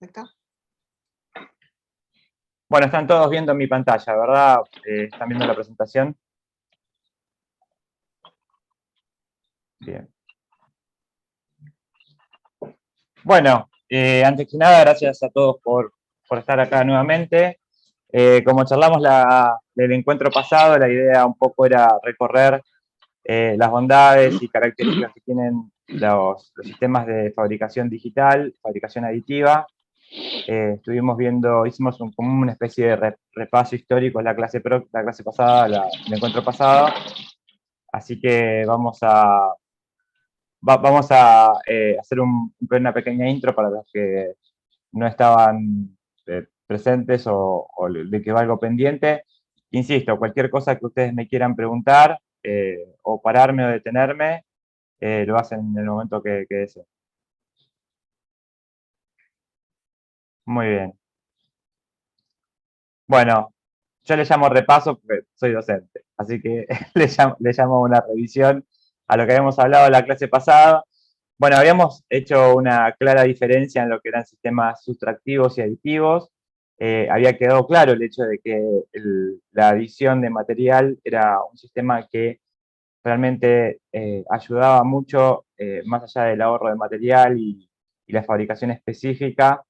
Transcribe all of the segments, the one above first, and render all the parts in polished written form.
acá. Bueno, están todos viendo mi pantalla, ¿verdad? ¿Están viendo la presentación? Bien. Bueno, antes que nada, gracias a todos por estar acá nuevamente. Como charlamos del encuentro pasado, la idea un poco era recorrer las bondades y características que tienen los sistemas de fabricación digital, fabricación aditiva. Estuvimos viendo, hicimos como una especie de repaso histórico en la clase pasada, el encuentro pasado. Así que vamos a hacer una pequeña intro para los que no estaban presentes o de que va algo pendiente. Insisto, cualquier cosa que ustedes me quieran preguntar, o pararme o detenerme, lo hacen en el momento que deseen. Muy bien. Bueno, yo le llamo repaso porque soy docente, así que le llamo una revisión a lo que habíamos hablado en la clase pasada. Bueno, habíamos hecho una clara diferencia en lo que eran sistemas sustractivos y aditivos. Había quedado claro el hecho de que la adición de material era un sistema que realmente ayudaba mucho, más allá del ahorro de material y la fabricación específica.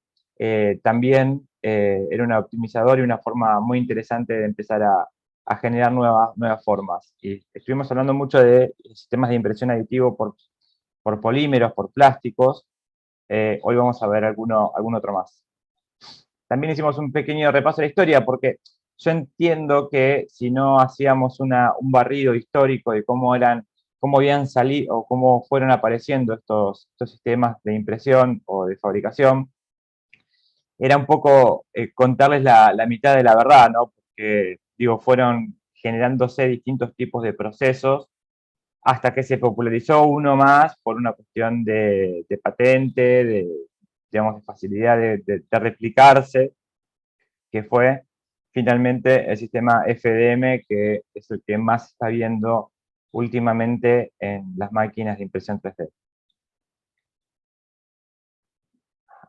También era un optimizador y una forma muy interesante de empezar a generar nuevas formas. Y estuvimos hablando mucho de sistemas de impresión aditivo por polímeros, por plásticos. Hoy vamos a ver algún otro más. También hicimos un pequeño repaso de la historia, porque yo entiendo que si no hacíamos un barrido histórico de cómo habían salido o cómo fueron apareciendo estos sistemas de impresión o de fabricación, era un poco contarles la mitad de la verdad, ¿no? Porque, digo, fueron generándose distintos tipos de procesos hasta que se popularizó uno más por una cuestión de patente, digamos, de facilidad de replicarse, que fue finalmente el sistema FDM, que es el que más se está viendo últimamente en las máquinas de impresión 3D.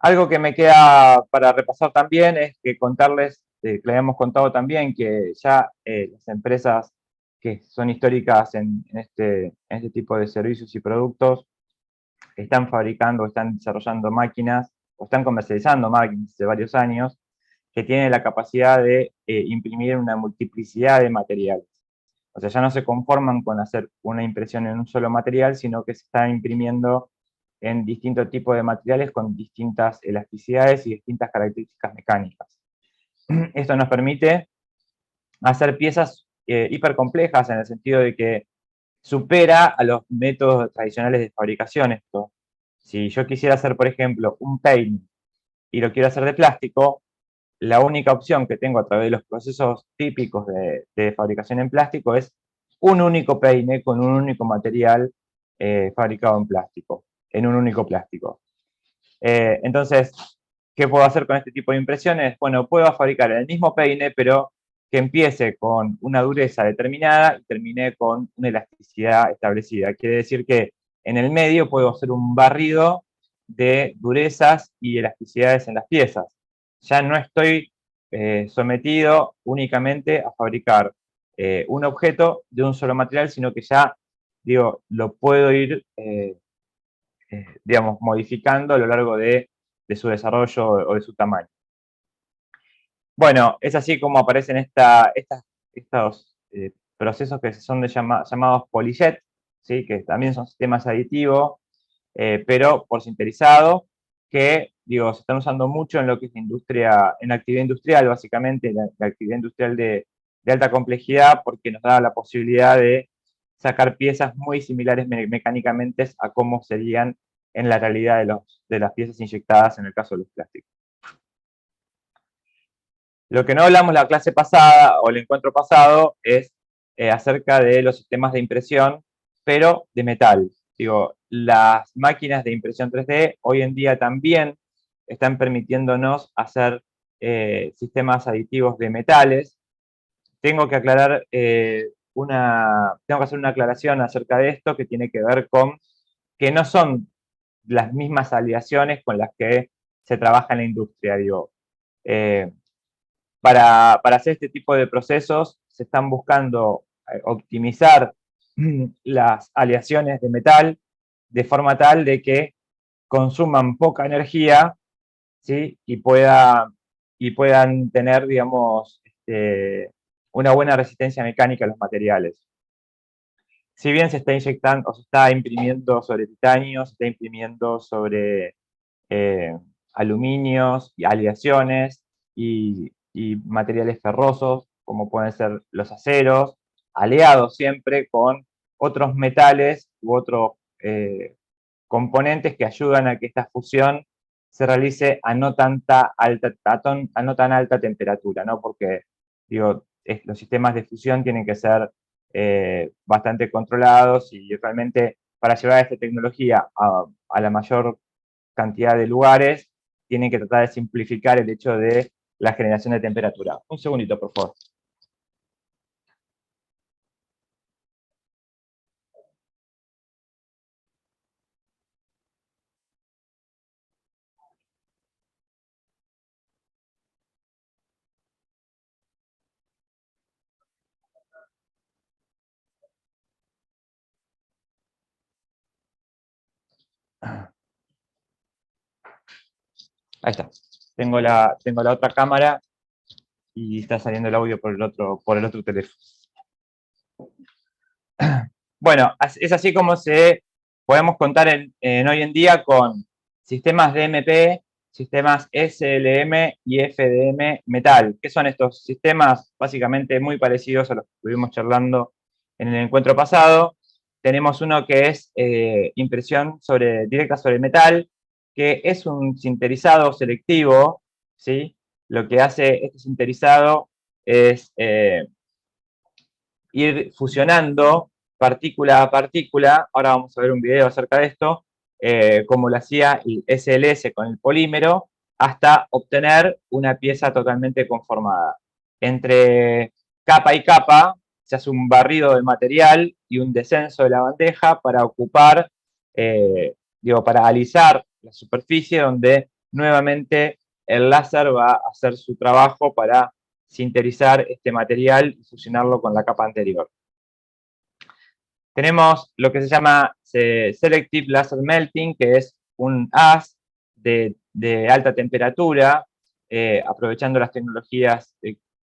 Algo que me queda para repasar también es que contarles, que le habíamos contado también, que ya las empresas que son históricas en este tipo de servicios y productos están fabricando, están desarrollando máquinas, o están comercializando máquinas de varios años, que tienen la capacidad de imprimir una multiplicidad de materiales. O sea, ya no se conforman con hacer una impresión en un solo material, sino que se están imprimiendo en distintos tipos de materiales con distintas elasticidades y distintas características mecánicas. Esto nos permite hacer piezas hipercomplejas en el sentido de que supera a los métodos tradicionales de fabricación esto. Si yo quisiera hacer, por ejemplo, un peine y lo quiero hacer de plástico, la única opción que tengo a través de los procesos típicos de fabricación en plástico es un único peine con un único material fabricado en plástico, en un único plástico. Entonces, ¿qué puedo hacer con este tipo de impresiones? Bueno, puedo fabricar el mismo peine, pero que empiece con una dureza determinada y termine con una elasticidad establecida. Quiere decir que en el medio puedo hacer un barrido de durezas y elasticidades en las piezas. Ya no estoy sometido únicamente a fabricar un objeto de un solo material, sino que ya, digo, lo puedo ir, digamos, modificando a lo largo de su desarrollo o de su tamaño. Bueno, es así como aparecen estos procesos que son llamados PolyJet, ¿sí? Que también son sistemas aditivos, pero por sinterizado, que digo, se están usando mucho en lo que es en la actividad industrial, básicamente, la actividad industrial de alta complejidad, porque nos da la posibilidad de sacar piezas muy similares mecánicamente a cómo serían en la realidad de las piezas inyectadas en el caso de los plásticos. Lo que no hablamos la clase pasada o el encuentro pasado es acerca de los sistemas de impresión, pero de metal. Digo, las máquinas de impresión 3D hoy en día también están permitiéndonos hacer sistemas aditivos de metales. Tengo que hacer una aclaración acerca de esto que tiene que ver con que no son las mismas aleaciones con las que se trabaja en la industria, digo. Para hacer este tipo de procesos se están buscando optimizar las aleaciones de metal de forma tal de que consuman poca energía, ¿sí? Y puedan tener, digamos, una buena resistencia mecánica a los materiales. Si bien se está inyectando, o se está imprimiendo sobre titanio, se está imprimiendo sobre aluminios y aleaciones y materiales ferrosos, como pueden ser los aceros, aleados siempre con otros metales u otros componentes que ayudan a que esta fusión se realice a no tan alta temperatura, ¿no? Porque, digo, los sistemas de fusión tienen que ser bastante controlados y realmente para llevar esta tecnología a la mayor cantidad de lugares, tienen que tratar de simplificar el hecho de la generación de temperatura. Un segundito, por favor. Ahí está. Tengo la otra cámara y está saliendo el audio por el otro teléfono. Bueno, es así como podemos contar hoy en día con sistemas DMP, sistemas SLM y FDM Metal. ¿Qué son estos sistemas? Básicamente muy parecidos a los que estuvimos charlando en el encuentro pasado. Tenemos uno que es impresión directa sobre metal, que es un sinterizado selectivo, ¿sí? Lo que hace este sinterizado es ir fusionando partícula a partícula. Ahora vamos a ver un video acerca de esto, como lo hacía el SLS con el polímero, hasta obtener una pieza totalmente conformada. Entre capa y capa se hace un barrido del material y un descenso de la bandeja para ocupar, para alisar la superficie donde nuevamente el láser va a hacer su trabajo para sinterizar este material y fusionarlo con la capa anterior. Tenemos lo que se llama Selective Laser Melting, que es un haz de alta temperatura, aprovechando las tecnologías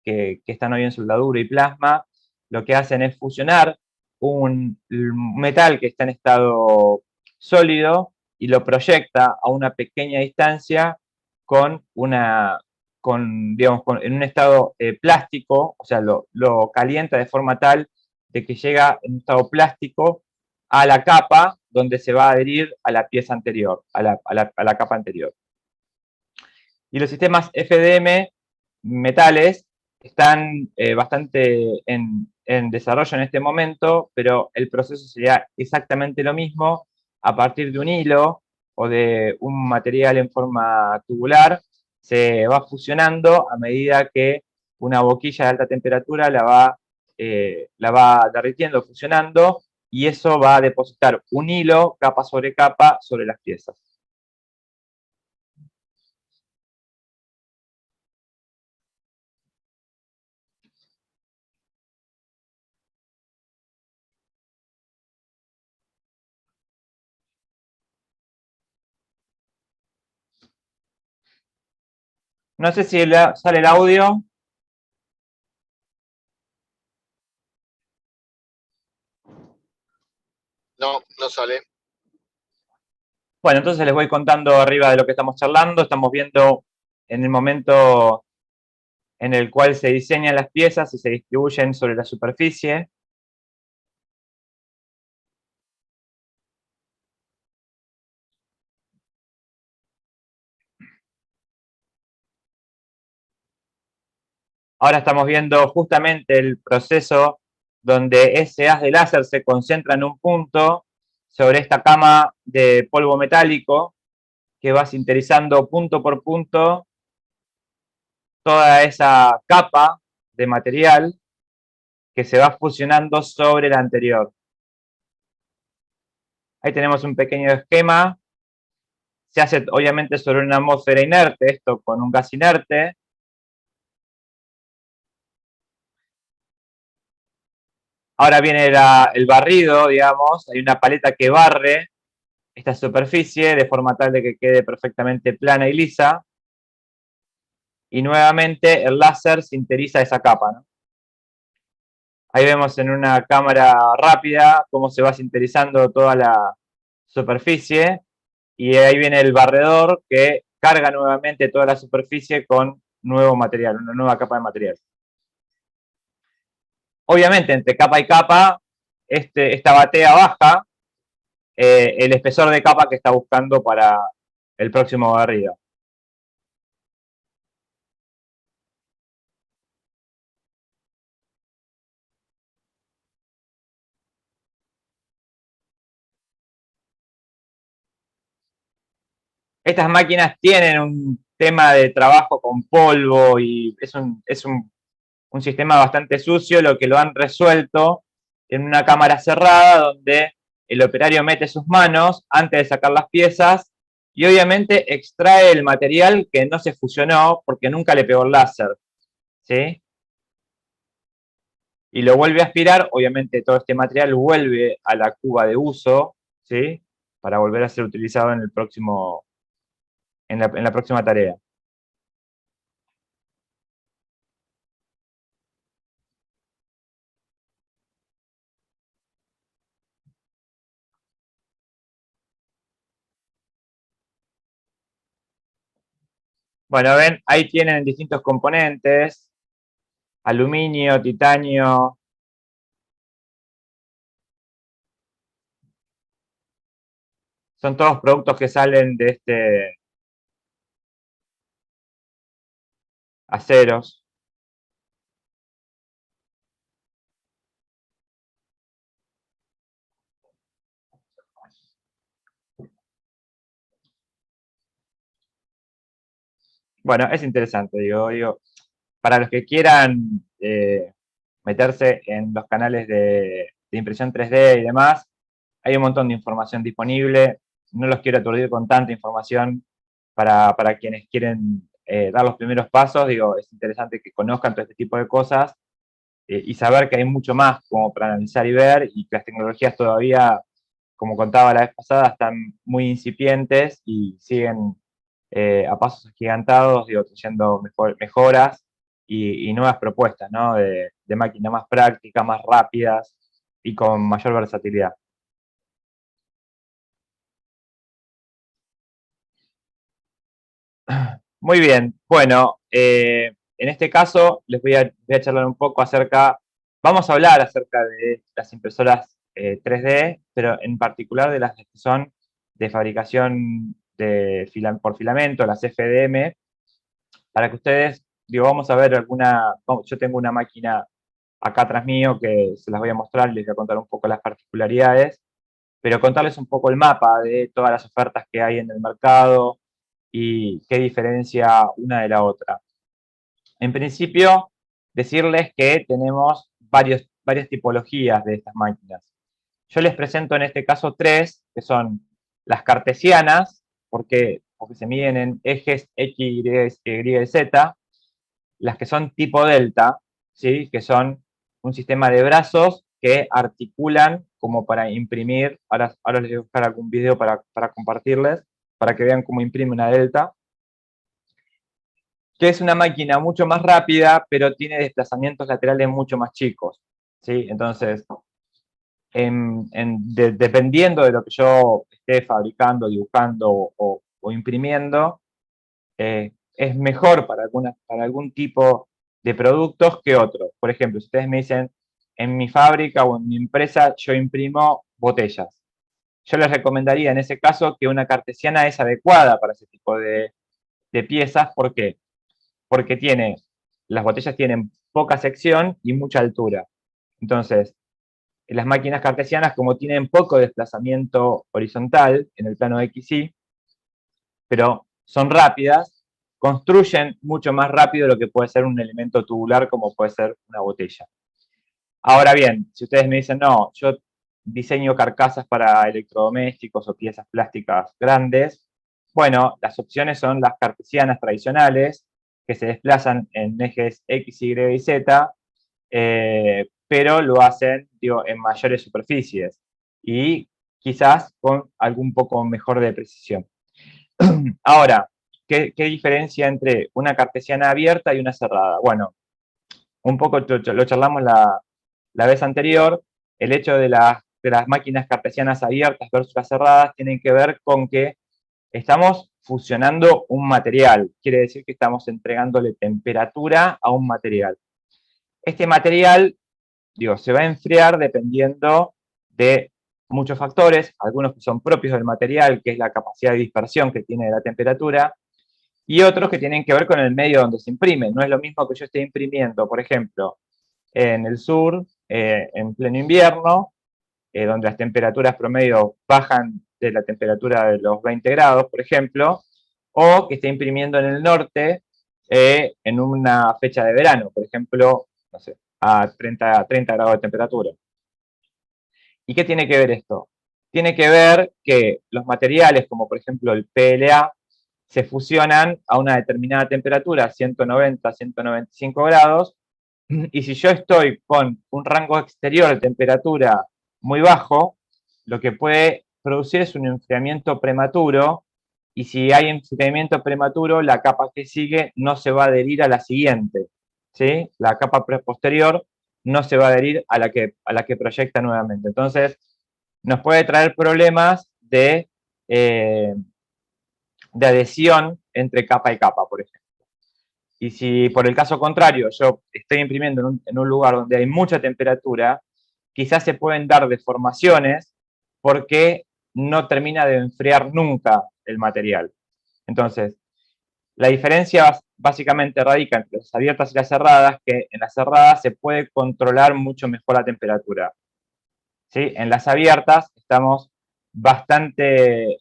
que están hoy en soldadura y plasma. Lo que hacen es fusionar un metal que está en estado sólido y lo proyecta a una pequeña distancia en un estado plástico, o sea, lo calienta de forma tal de que llega en un estado plástico a la capa donde se va a adherir a la pieza anterior, a la capa anterior. Y los sistemas FDM metales están bastante en desarrollo en este momento, pero el proceso sería exactamente lo mismo a partir de un hilo o de un material en forma tubular. Se va fusionando a medida que una boquilla de alta temperatura la va derritiendo, fusionando, y eso va a depositar un hilo capa sobre las piezas. No sé si sale el audio. No, no sale. Bueno, entonces les voy contando arriba de lo que estamos charlando. Estamos viendo en el momento en el cual se diseñan las piezas y se distribuyen sobre la superficie. Ahora estamos viendo justamente el proceso donde ese haz de láser se concentra en un punto sobre esta cama de polvo metálico que va sinterizando punto por punto toda esa capa de material que se va fusionando sobre la anterior. Ahí tenemos un pequeño esquema Se hace obviamente sobre una atmósfera inerte, esto con un gas inerte. Ahora viene el barrido, digamos, hay una paleta que barre esta superficie de forma tal de que quede perfectamente plana y lisa. Y nuevamente el láser sinteriza esa capa, ¿no? Ahí vemos en una cámara rápida cómo se va sinterizando toda la superficie. Y ahí viene el barredor que carga nuevamente toda la superficie con nuevo material, una nueva capa de material. Obviamente, entre capa y capa, esta batea baja el espesor de capa que está buscando para el próximo barrido. Estas máquinas tienen un tema de trabajo con polvo y un sistema bastante sucio, lo que lo han resuelto en una cámara cerrada donde el operario mete sus manos antes de sacar las piezas y obviamente extrae el material que no se fusionó porque nunca le pegó el láser, ¿sí? Y lo vuelve a aspirar, obviamente todo este material vuelve a la cuba de uso, ¿sí? Para volver a ser utilizado en el próximo, en la próxima tarea. Bueno, ven, ahí tienen distintos componentes, aluminio, titanio. Son todos productos que salen de aceros. Bueno, es interesante, digo, para los que quieran meterse en los canales de impresión 3D y demás, hay un montón de información disponible. No los quiero aturdir con tanta información para quienes quieren dar los primeros pasos. Digo, es interesante que conozcan todo este tipo de cosas y saber que hay mucho más como para analizar y ver y que las tecnologías todavía, como contaba la vez pasada, están muy incipientes y siguen a pasos agigantados, digo, trayendo mejoras y nuevas propuestas, ¿no? De máquinas más prácticas, más rápidas y con mayor versatilidad. Muy bien, bueno, en este caso les voy a charlar un poco acerca, vamos a hablar acerca de las impresoras 3D, pero en particular de las que son de fabricación por filamento, las FDM, para que ustedes, digo, vamos a ver yo tengo una máquina acá atrás mío que se las voy a mostrar y les voy a contar un poco las particularidades, pero contarles un poco el mapa de todas las ofertas que hay en el mercado y qué diferencia una de la otra. En principio, decirles que tenemos varias tipologías de estas máquinas. Yo les presento en este caso tres, que son las cartesianas, porque se miden en ejes X, Y, Z, las que son tipo delta, ¿sí? Que son un sistema de brazos que articulan como para imprimir. Ahora les voy a buscar algún video para compartirles, para que vean cómo imprime una delta, que es una máquina mucho más rápida, pero tiene desplazamientos laterales mucho más chicos, ¿sí? Entonces, dependiendo de lo que yo esté fabricando, dibujando o imprimiendo, es mejor para algún tipo de productos que otros. Por ejemplo, si ustedes me dicen, en mi fábrica o en mi empresa yo imprimo botellas. Yo les recomendaría en ese caso que una cartesiana es adecuada para ese tipo de piezas. ¿Por qué? Porque las botellas tienen poca sección y mucha altura. Entonces, las máquinas cartesianas, como tienen poco desplazamiento horizontal en el plano XY, pero son rápidas, construyen mucho más rápido lo que puede ser un elemento tubular como puede ser una botella. Ahora bien, si ustedes me dicen, no, yo diseño carcasas para electrodomésticos o piezas plásticas grandes, bueno, las opciones son las cartesianas tradicionales, que se desplazan en ejes X, Y y Z, pero lo hacen, digo, en mayores superficies y quizás con algún poco mejor de precisión. Ahora, ¿qué diferencia entre una cartesiana abierta y una cerrada? Bueno, un poco lo charlamos la vez anterior. El hecho de las máquinas cartesianas abiertas versus las cerradas tienen que ver con que estamos fusionando un material. Quiere decir que estamos entregándole temperatura a un material. Este material, digo, se va a enfriar dependiendo de muchos factores, algunos que son propios del material, que es la capacidad de dispersión que tiene de la temperatura, y otros que tienen que ver con el medio donde se imprime. No es lo mismo que yo esté imprimiendo, por ejemplo, en el sur, en pleno invierno, donde las temperaturas promedio bajan de la temperatura de los 20 grados, por ejemplo, o que esté imprimiendo en el norte en una fecha de verano, por ejemplo, no sé, a 30 grados de temperatura. ¿Y qué tiene que ver esto? Tiene que ver que los materiales, como por ejemplo el PLA, se fusionan a una determinada temperatura, 190, 195 grados, y si yo estoy con un rango exterior de temperatura muy bajo, lo que puede producir es un enfriamiento prematuro, y si hay enfriamiento prematuro, la capa que sigue no se va a adherir a la siguiente, ¿sí? La capa posterior no se va a adherir a la que proyecta nuevamente. Entonces, nos puede traer problemas de adhesión entre capa y capa, por ejemplo. Y si por el caso contrario yo estoy imprimiendo en un lugar donde hay mucha temperatura, quizás se pueden dar deformaciones porque no termina de enfriar nunca el material. Entonces, la diferencia básicamente radica entre las abiertas y las cerradas, que en las cerradas se puede controlar mucho mejor la temperatura. ¿Sí? En las abiertas estamos bastante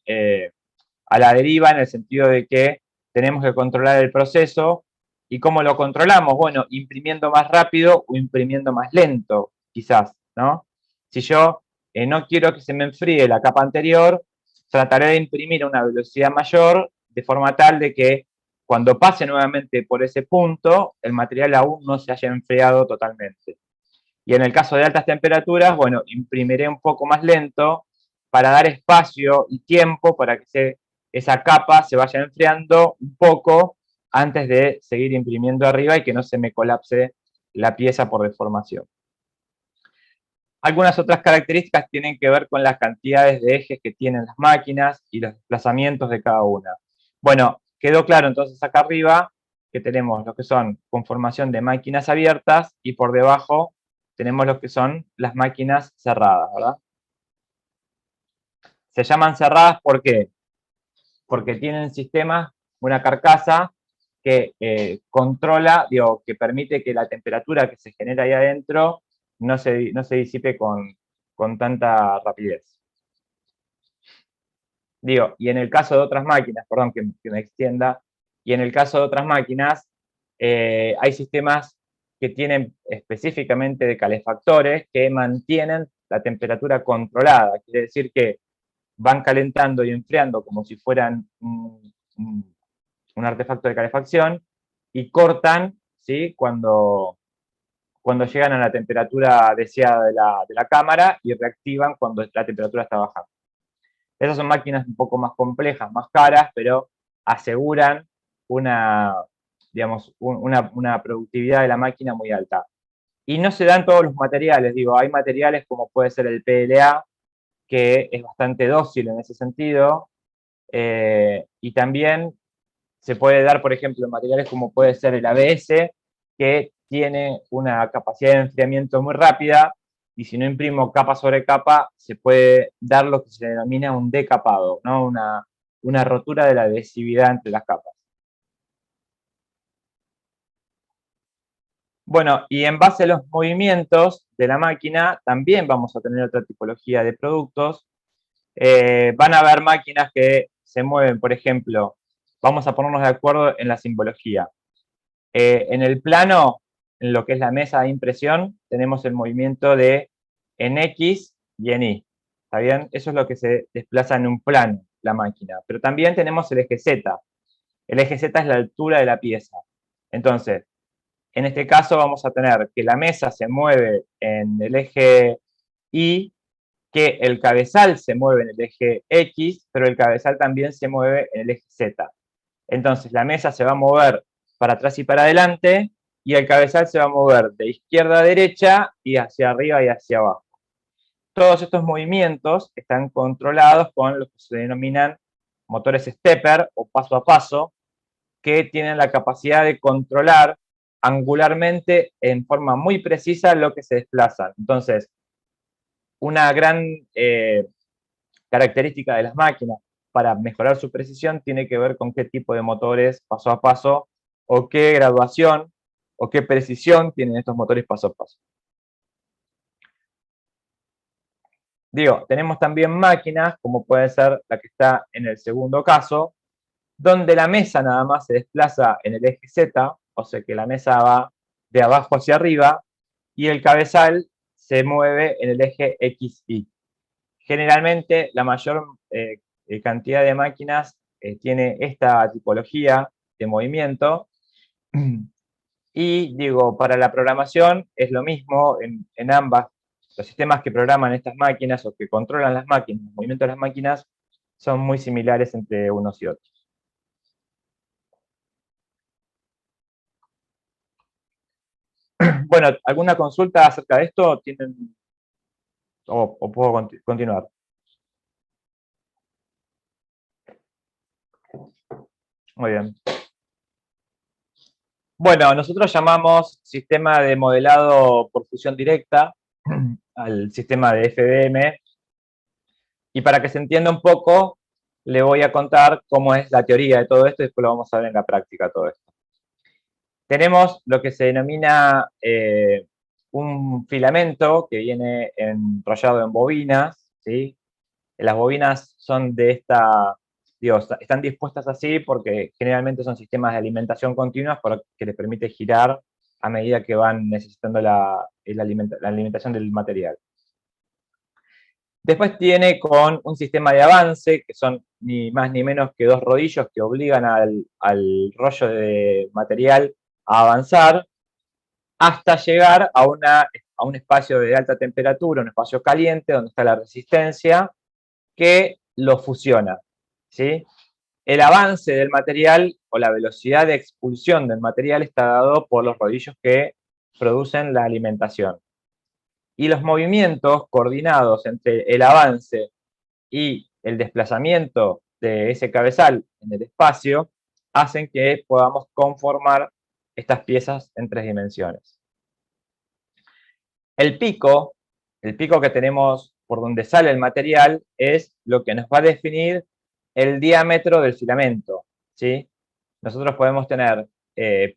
a la deriva en el sentido de que tenemos que controlar el proceso. ¿Y cómo lo controlamos? Bueno, imprimiendo más rápido o imprimiendo más lento, quizás, ¿no? Si yo no quiero que se me enfríe la capa anterior, trataré de imprimir a una velocidad mayor, de forma tal de que cuando pase nuevamente por ese punto, el material aún no se haya enfriado totalmente. Y en el caso de altas temperaturas, bueno, imprimiré un poco más lento para dar espacio y tiempo para que esa capa se vaya enfriando un poco antes de seguir imprimiendo arriba y que no se me colapse la pieza por deformación. Algunas otras características tienen que ver con las cantidades de ejes que tienen las máquinas y los desplazamientos de cada una. Bueno, quedó claro entonces acá arriba que tenemos lo que son conformación de máquinas abiertas y por debajo tenemos lo que son las máquinas cerradas, ¿verdad? Se llaman cerradas, ¿por qué? Porque tienen sistemas, una carcasa que controla, digo, que permite que la temperatura que se genera ahí adentro no se disipe con tanta rapidez. Digo, y en el caso de otras máquinas, perdón que me extienda, y en el caso de otras máquinas, hay sistemas que tienen específicamente de calefactores que mantienen la temperatura controlada. Quiere decir que van calentando y enfriando como si fueran un artefacto de calefacción y cortan, ¿sí? Cuando llegan a la temperatura deseada de la cámara y reactivan cuando la temperatura está bajando. Esas son máquinas un poco más complejas, más caras, pero aseguran digamos, una productividad de la máquina muy alta. Y no se dan todos los materiales, digo, hay materiales como puede ser el PLA, que es bastante dócil en ese sentido, y también se puede dar, por ejemplo, materiales como puede ser el ABS, que tiene una capacidad de enfriamiento muy rápida, y si no imprimo capa sobre capa, se puede dar lo que se denomina un decapado, ¿no? Una rotura de la adhesividad entre las capas. Bueno, y en base a los movimientos de la máquina, también vamos a tener otra tipología de productos. Van a haber máquinas que se mueven, por ejemplo, vamos a ponernos de acuerdo en la simbología. En el plano, en lo que es la mesa de impresión, tenemos el movimiento de en X y en Y. ¿Está bien? Eso es lo que se desplaza en un plano, la máquina, pero también tenemos el eje Z. El eje Z es la altura de la pieza. Entonces, en este caso vamos a tener que la mesa se mueve en el eje Y, que el cabezal se mueve en el eje X, pero el cabezal también se mueve en el eje Z. Entonces, la mesa se va a mover para atrás y para adelante, y el cabezal se va a mover de izquierda a derecha y hacia arriba y hacia abajo. Todos estos movimientos están controlados con lo que se denominan motores stepper o paso a paso, que tienen la capacidad de controlar angularmente en forma muy precisa lo que se desplaza. Entonces, una gran característica de las máquinas para mejorar su precisión tiene que ver con qué tipo de motores paso a paso o qué graduación o qué precisión tienen estos motores paso a paso. Digo, tenemos también máquinas, como puede ser la que está en el segundo caso, donde la mesa nada más se desplaza en el eje Z, o sea que la mesa va de abajo hacia arriba, y el cabezal se mueve en el eje XY. Generalmente la mayor cantidad de máquinas tiene esta tipología de movimiento, y digo, para la programación es lo mismo en ambas. Los sistemas que programan estas máquinas o que controlan las máquinas, el movimiento de las máquinas, son muy similares entre unos y otros. Bueno, ¿alguna consulta acerca de esto? ¿Tienen, o puedo continuar? Muy bien. Bueno, nosotros llamamos sistema de modelado por fusión directa al sistema de FDM, y para que se entienda un poco, le voy a contar cómo es la teoría de todo esto y después lo vamos a ver en la práctica todo esto. Tenemos lo que se denomina un filamento que viene enrollado en bobinas, ¿sí? Las bobinas son de esta, digo, están dispuestas así porque generalmente son sistemas de alimentación continuas que les permite girar a medida que van necesitando la alimentación del material. Después tiene con un sistema de avance, que son ni más ni menos que dos rodillos que obligan al rollo de material a avanzar hasta llegar a un espacio de alta temperatura, un espacio caliente, donde está la resistencia, que lo fusiona, ¿sí? El avance del material o la velocidad de expulsión del material está dado por los rodillos que producen la alimentación. Y los movimientos coordinados entre el avance y el desplazamiento de ese cabezal en el espacio hacen que podamos conformar estas piezas en 3 dimensiones. El pico que tenemos por donde sale el material, es lo que nos va a definir el diámetro del filamento, ¿sí? Nosotros podemos tener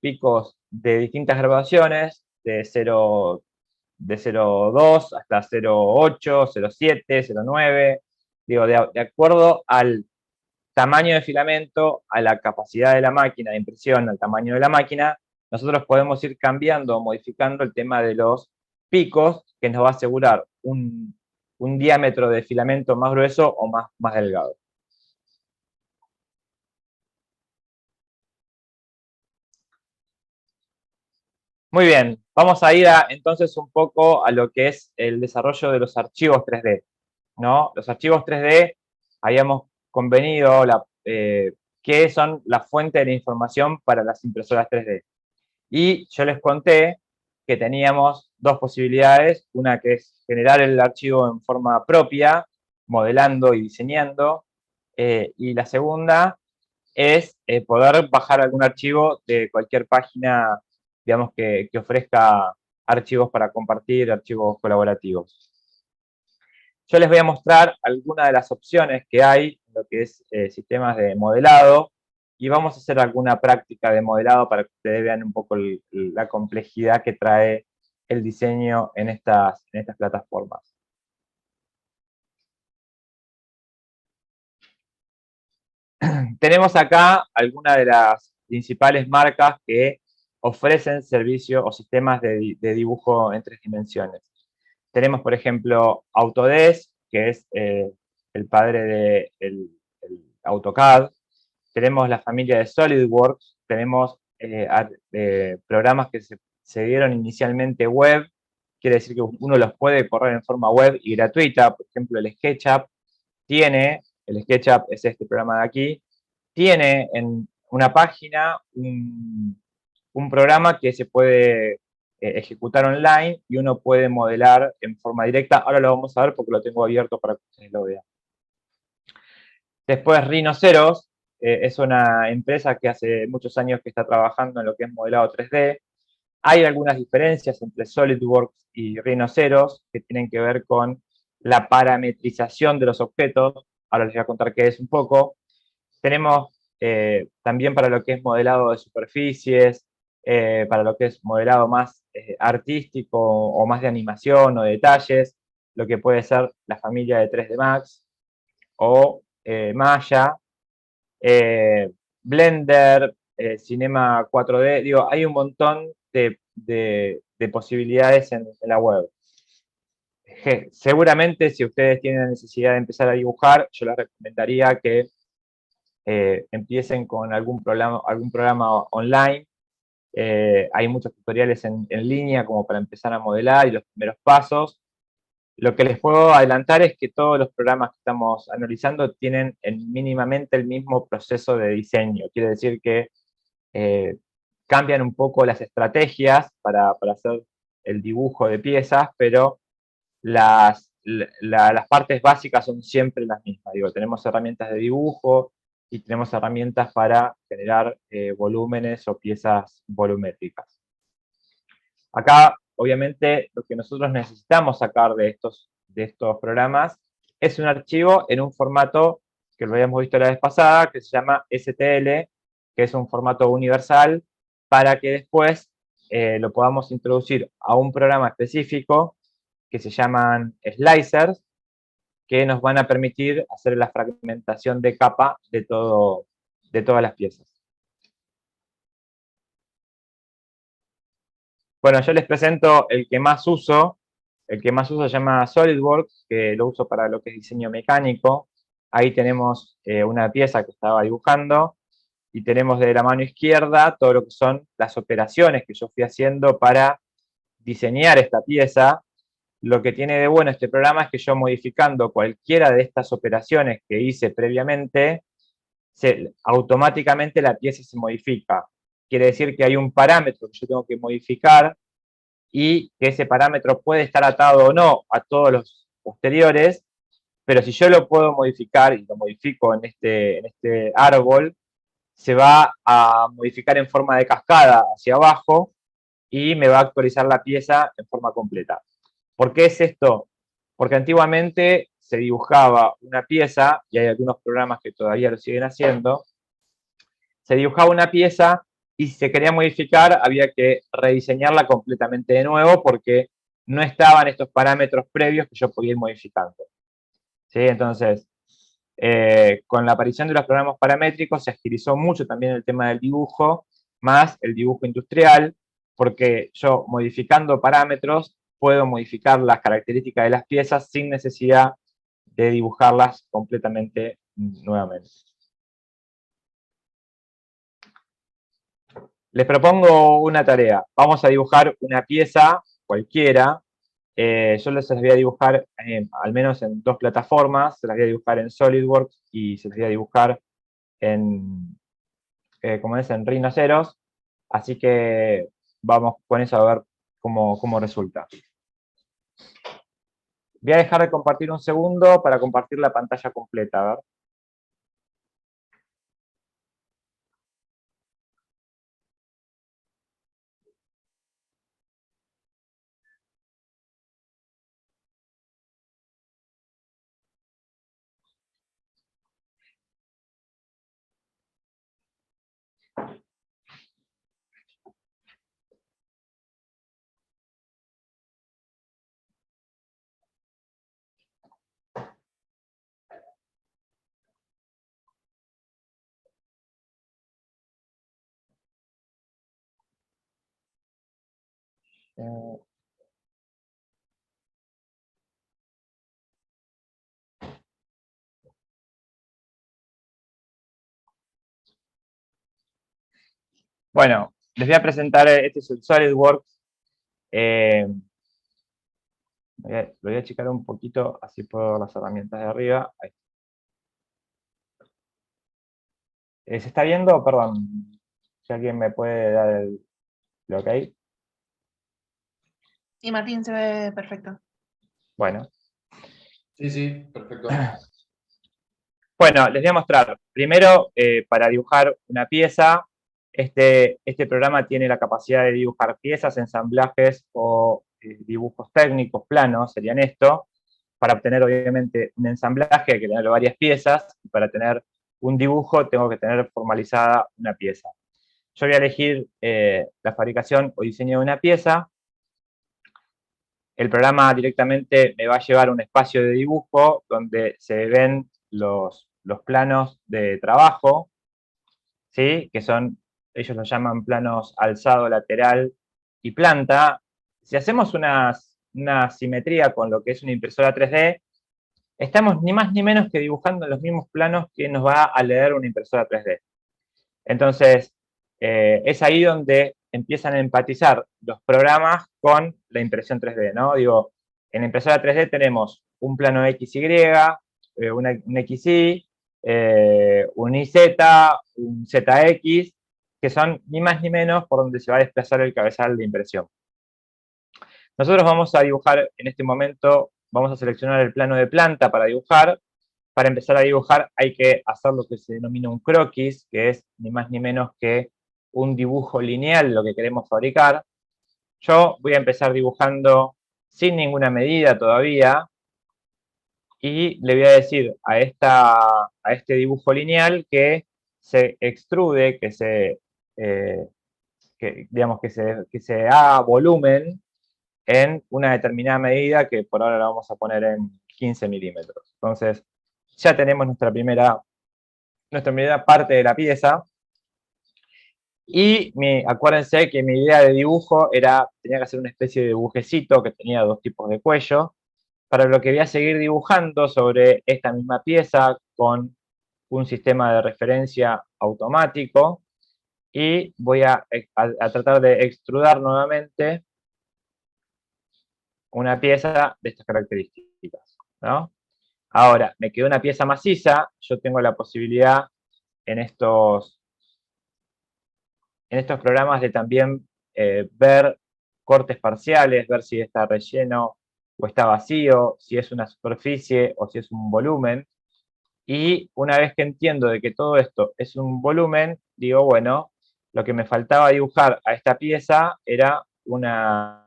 picos de distintas graduaciones, de 0,2 hasta 0,8, 0,7, 0,9, digo, de acuerdo al tamaño de filamento, a la capacidad de la máquina de impresión, al tamaño de la máquina, nosotros podemos ir cambiando o modificando el tema de los picos, que nos va a asegurar un diámetro de filamento más grueso o más delgado. Muy bien, vamos a ir entonces un poco a lo que es el desarrollo de los archivos 3D, ¿no? Los archivos 3D, habíamos convenido que son la fuente de la información para las impresoras 3D. Y yo les conté que teníamos dos posibilidades, una que es generar el archivo en forma propia, modelando y diseñando, y la segunda es poder bajar algún archivo de cualquier página, digamos, que ofrezca archivos para compartir, archivos colaborativos. Yo les voy a mostrar algunas de las opciones que hay en lo que es sistemas de modelado, y vamos a hacer alguna práctica de modelado para que ustedes vean un poco la complejidad que trae el diseño en estas plataformas. Tenemos acá algunas de las principales marcas que ofrecen servicios o sistemas de dibujo en 3 dimensiones. Tenemos, por ejemplo, Autodesk, que es el padre de AutoCAD, tenemos la familia de SolidWorks, tenemos programas que se dieron inicialmente web, quiere decir que uno los puede correr en forma web y gratuita, por ejemplo el SketchUp el SketchUp es este programa de aquí, tiene en una página un programa que se puede ejecutar online y uno puede modelar en forma directa. Ahora lo vamos a ver porque lo tengo abierto para que ustedes lo vean. Después Rhinoceros es una empresa que hace muchos años que está trabajando en lo que es modelado 3D. Hay algunas diferencias entre SolidWorks y Rhinoceros que tienen que ver con la parametrización de los objetos. Ahora les voy a contar qué es un poco. Tenemos también para lo que es modelado de superficies, para lo que es modelado más artístico o más de animación o de detalles, lo que puede ser la familia de 3D Max o Maya, Blender, Cinema 4D, digo, hay un montón de posibilidades en la web. Seguramente si ustedes tienen la necesidad de empezar a dibujar, yo les recomendaría que empiecen con algún programa online. Hay muchos tutoriales en línea como para empezar a modelar y los primeros pasos. Lo que les puedo adelantar es que todos los programas que estamos analizando tienen mínimamente el mismo proceso de diseño. Quiere decir que cambian un poco las estrategias para hacer el dibujo de piezas, pero las partes básicas son siempre las mismas. Digo, tenemos herramientas de dibujo y tenemos herramientas para generar volúmenes o piezas volumétricas. Acá, obviamente, lo que nosotros necesitamos sacar de estos programas es un archivo en un formato que lo habíamos visto la vez pasada, que se llama STL, que es un formato universal, para que después lo podamos introducir a un programa específico que se llaman slicers, que nos van a permitir hacer la fragmentación de capa de todas las piezas. Bueno, yo les presento el que más uso. El que más uso se llama SolidWorks, que lo uso para lo que es diseño mecánico. Ahí tenemos una pieza que estaba dibujando y tenemos de la mano izquierda todo lo que son las operaciones que yo fui haciendo para diseñar esta pieza. Lo que tiene de bueno este programa es que yo modificando cualquiera de estas operaciones que hice previamente, automáticamente la pieza se modifica. Quiere decir que hay un parámetro que yo tengo que modificar y que ese parámetro puede estar atado o no a todos los posteriores, pero si yo lo puedo modificar y lo modifico en este árbol, se va a modificar en forma de cascada hacia abajo y me va a actualizar la pieza en forma completa. ¿Por qué es esto? Porque antiguamente se dibujaba una pieza, y hay algunos programas que todavía lo siguen haciendo, se dibujaba una pieza y si se quería modificar había que rediseñarla completamente de nuevo porque no estaban estos parámetros previos que yo podía ir modificando. ¿Sí? Entonces, con la aparición de los programas paramétricos se agilizó mucho también el tema del dibujo, más el dibujo industrial, porque yo modificando parámetros puedo modificar las características de las piezas sin necesidad de dibujarlas completamente nuevamente. Les propongo una tarea. Vamos a dibujar una pieza cualquiera. Yo les voy a dibujar al menos en dos plataformas. Se las voy a dibujar en SolidWorks y se las voy a dibujar como es, en Rhinoceros. Así que vamos con eso a ver cómo resulta. Voy a dejar de compartir un segundo para compartir la pantalla completa. A ver. Eh, Bueno, les voy a presentar, este es el SolidWorks. Eh, lo voy a achicar un poquito, así puedo ver las herramientas de arriba. Ahí. ¿Se está viendo? Perdón, si alguien me puede dar el ok. Sí, Martín, se ve perfecto. Bueno. Sí, sí, perfecto. Bueno, les voy a mostrar. Primero, para dibujar una pieza, este programa tiene la capacidad de dibujar piezas, ensamblajes o dibujos técnicos, planos, serían esto. Para obtener, obviamente, un ensamblaje hay que tener varias piezas. Y para tener un dibujo tengo que tener formalizada una pieza. Yo voy a elegir la fabricación o diseño de una pieza. El programa directamente me va a llevar a un espacio de dibujo donde se ven los planos de trabajo, ¿sí? Que son, ellos los llaman planos alzado, lateral y planta. Si hacemos una simetría con lo que es una impresora 3D, estamos ni más ni menos que dibujando los mismos planos que nos va a leer una impresora 3D. Entonces, es ahí donde empiezan a empatizar los programas con la impresión 3D, ¿no? Digo, en la impresora 3D tenemos un plano XY, un XY, un YZ, un ZX, que son ni más ni menos por donde se va a desplazar el cabezal de impresión. Nosotros vamos a dibujar en este momento, vamos a seleccionar el plano de planta para dibujar. Para empezar a dibujar hay que hacer lo que se denomina un croquis, que es ni más ni menos que un dibujo lineal, lo que queremos fabricar. Yo voy a empezar dibujando sin ninguna medida todavía, y le voy a decir a este dibujo lineal que se extrude, digamos, que se haga volumen en una determinada medida, que por ahora la vamos a poner en 15 milímetros. Entonces, ya tenemos nuestra primera parte de la pieza. Y acuérdense que mi idea de dibujo tenía que hacer una especie de dibujecito que tenía dos tipos de cuello, para lo que voy a seguir dibujando sobre esta misma pieza con un sistema de referencia automático, y voy a tratar de extrudar nuevamente una pieza de estas características, ¿no? Ahora, me quedó una pieza maciza. Yo tengo la posibilidad en estos programas de también ver cortes parciales, ver si está relleno o está vacío, si es una superficie o si es un volumen. Y una vez que entiendo de que todo esto es un volumen, digo, bueno, lo que me faltaba dibujar a esta pieza era una...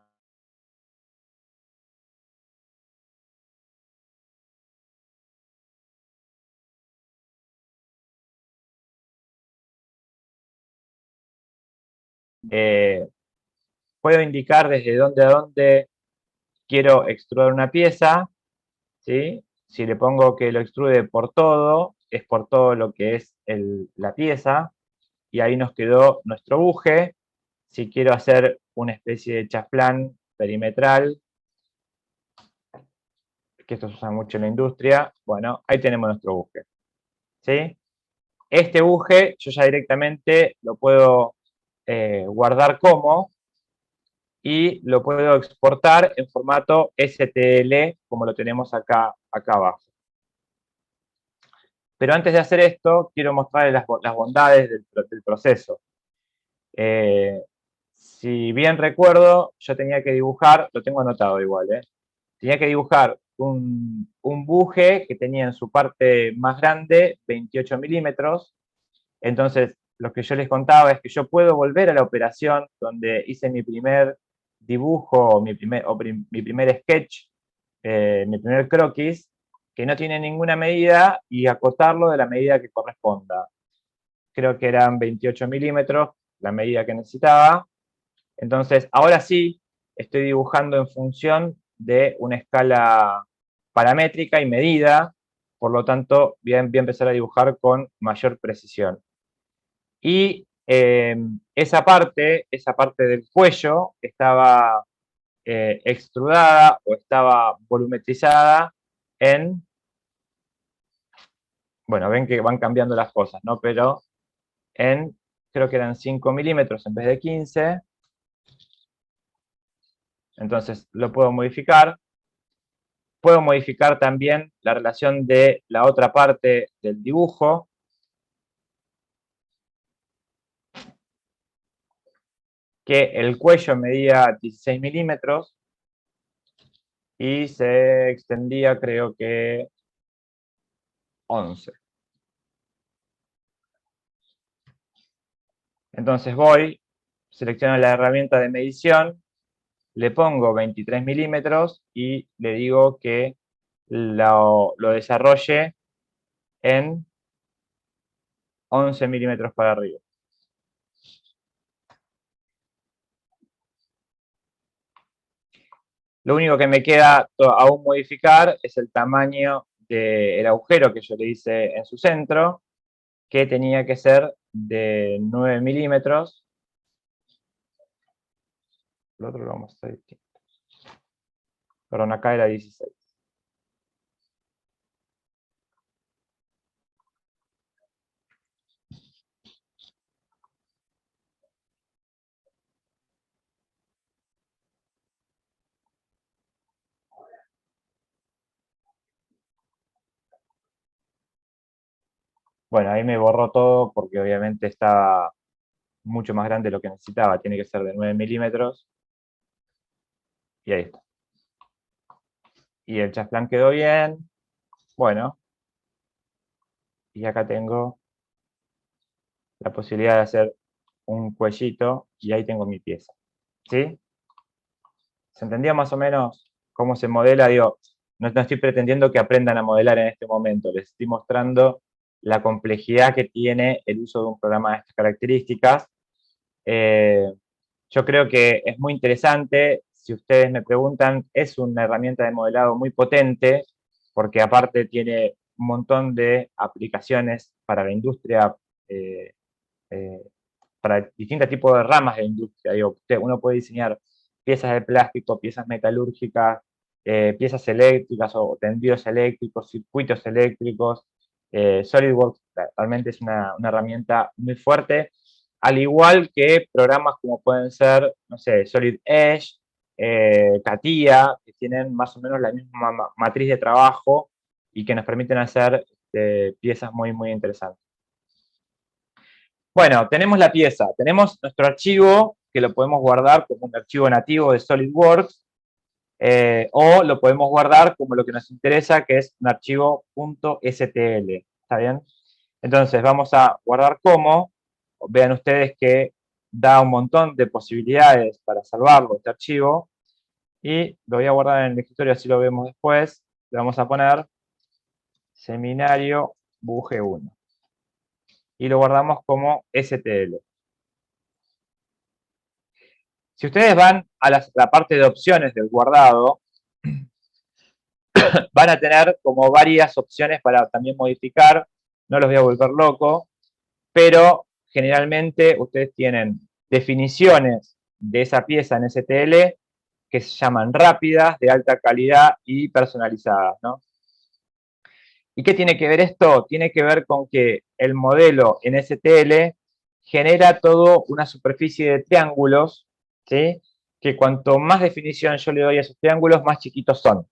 puedo indicar desde dónde a dónde quiero extruir una pieza, ¿sí? Si le pongo que lo extrude por todo, es por todo lo que es la pieza, y ahí nos quedó nuestro buje. Si quiero hacer una especie de chaflán perimetral, que esto se usa mucho en la industria, bueno, ahí tenemos nuestro buje, ¿sí? Este buje yo ya directamente lo puedo guardar y lo puedo exportar en formato STL, como lo tenemos acá abajo. Pero antes de hacer esto, quiero mostrarles las bondades del proceso. Si bien recuerdo, yo tenía que dibujar, lo tengo anotado igual, tenía que dibujar un buje que tenía en su parte más grande 28 milímetros. Entonces, lo que yo les contaba es que yo puedo volver a la operación donde hice mi primer dibujo, mi primer sketch, mi primer croquis, que no tiene ninguna medida, y acotarlo de la medida que corresponda. Creo que eran 28 milímetros la medida que necesitaba. Entonces, ahora sí, estoy dibujando en función de una escala paramétrica y medida, por lo tanto, voy a empezar a dibujar con mayor precisión. Y esa parte del cuello estaba extrudada o estaba volumetrizada en, bueno, ven que van cambiando las cosas, ¿no? Pero en creo que eran 5 milímetros en vez de 15. Entonces lo puedo modificar. Puedo modificar también la relación de la otra parte del dibujo. Que el cuello medía 16 milímetros y se extendía, creo que 11. Entonces voy, selecciono la herramienta de medición, le pongo 23 milímetros y le digo que lo desarrolle en 11 milímetros para arriba. Lo único que me queda aún modificar es el tamaño del agujero que yo le hice en su centro, que tenía que ser de 9 milímetros. El otro lo vamos a hacer distinto. Perdón, acá era 16. Bueno, ahí me borró todo porque obviamente estaba mucho más grande de lo que necesitaba. Tiene que ser de 9 milímetros. Y ahí está. Y el chaflán quedó bien. Bueno. Y acá tengo la posibilidad de hacer un cuellito y ahí tengo mi pieza. ¿Sí? ¿Se entendía más o menos cómo se modela? Digo, no estoy pretendiendo que aprendan a modelar en este momento. Les estoy mostrando la complejidad que tiene el uso de un programa de estas características. Yo creo que es muy interesante. Si ustedes me preguntan, es una herramienta de modelado muy potente, porque aparte tiene un montón de aplicaciones para la industria, para distintos tipos de ramas de industria. Digo, uno puede diseñar piezas de plástico, piezas metalúrgicas, piezas eléctricas o tendidos eléctricos, circuitos eléctricos. SolidWorks realmente es una herramienta muy fuerte, al igual que programas como pueden ser, no sé, Solid Edge, CATIA, que tienen más o menos la misma matriz de trabajo y que nos permiten hacer piezas muy, muy interesantes. Bueno, tenemos la pieza, tenemos nuestro archivo que lo podemos guardar como un archivo nativo de SolidWorks o lo podemos guardar como lo que nos interesa, que es un archivo .stl. ¿Está bien? Entonces vamos a guardar como. Vean ustedes que da un montón de posibilidades para salvarlo este archivo y lo voy a guardar en el escritorio, así lo vemos después. Le vamos a poner seminario buje 1 y lo guardamos como STL. Si ustedes van a la parte de opciones del guardado, van a tener como varias opciones para también modificar. No los voy a volver loco, pero generalmente ustedes tienen definiciones de esa pieza en STL que se llaman rápidas, de alta calidad y personalizadas, ¿no? ¿Y qué tiene que ver esto? Tiene que ver con que el modelo en STL genera todo una superficie de triángulos, ¿sí? Que cuanto más definición yo le doy a esos triángulos, más chiquitos son.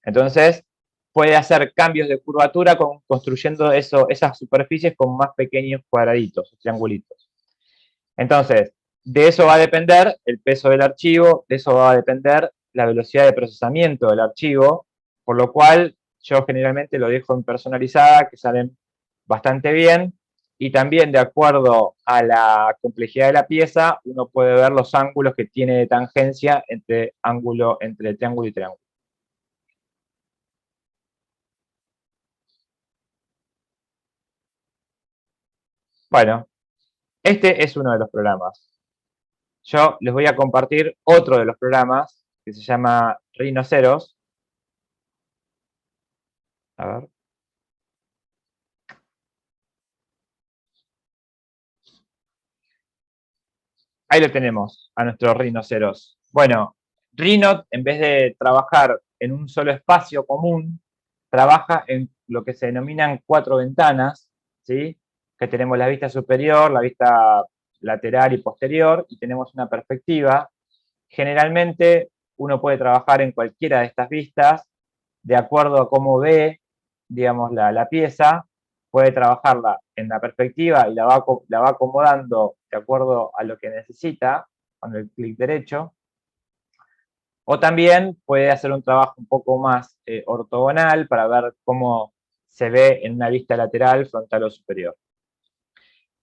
Entonces, puede hacer cambios de curvatura construyendo esas superficies con más pequeños cuadraditos, triangulitos. Entonces, de eso va a depender el peso del archivo, de eso va a depender la velocidad de procesamiento del archivo, por lo cual yo generalmente lo dejo en personalizada, que salen bastante bien, y también de acuerdo a la complejidad de la pieza, uno puede ver los ángulos que tiene de tangencia entre triángulo y triángulo. Bueno, este es uno de los programas. Yo les voy a compartir otro de los programas que se llama Rhinoceros. A ver. Ahí lo tenemos, a nuestro Rhinoceros. Bueno, Rhino, en vez de trabajar en un solo espacio común, trabaja en lo que se denominan 4 ventanas, ¿sí? que tenemos la vista superior, la vista lateral y posterior, y tenemos una perspectiva. Generalmente uno puede trabajar en cualquiera de estas vistas, de acuerdo a cómo ve, digamos, la pieza, puede trabajarla en la perspectiva y la va acomodando de acuerdo a lo que necesita, con el clic derecho. O también puede hacer un trabajo un poco más ortogonal para ver cómo se ve en una vista lateral, frontal o superior.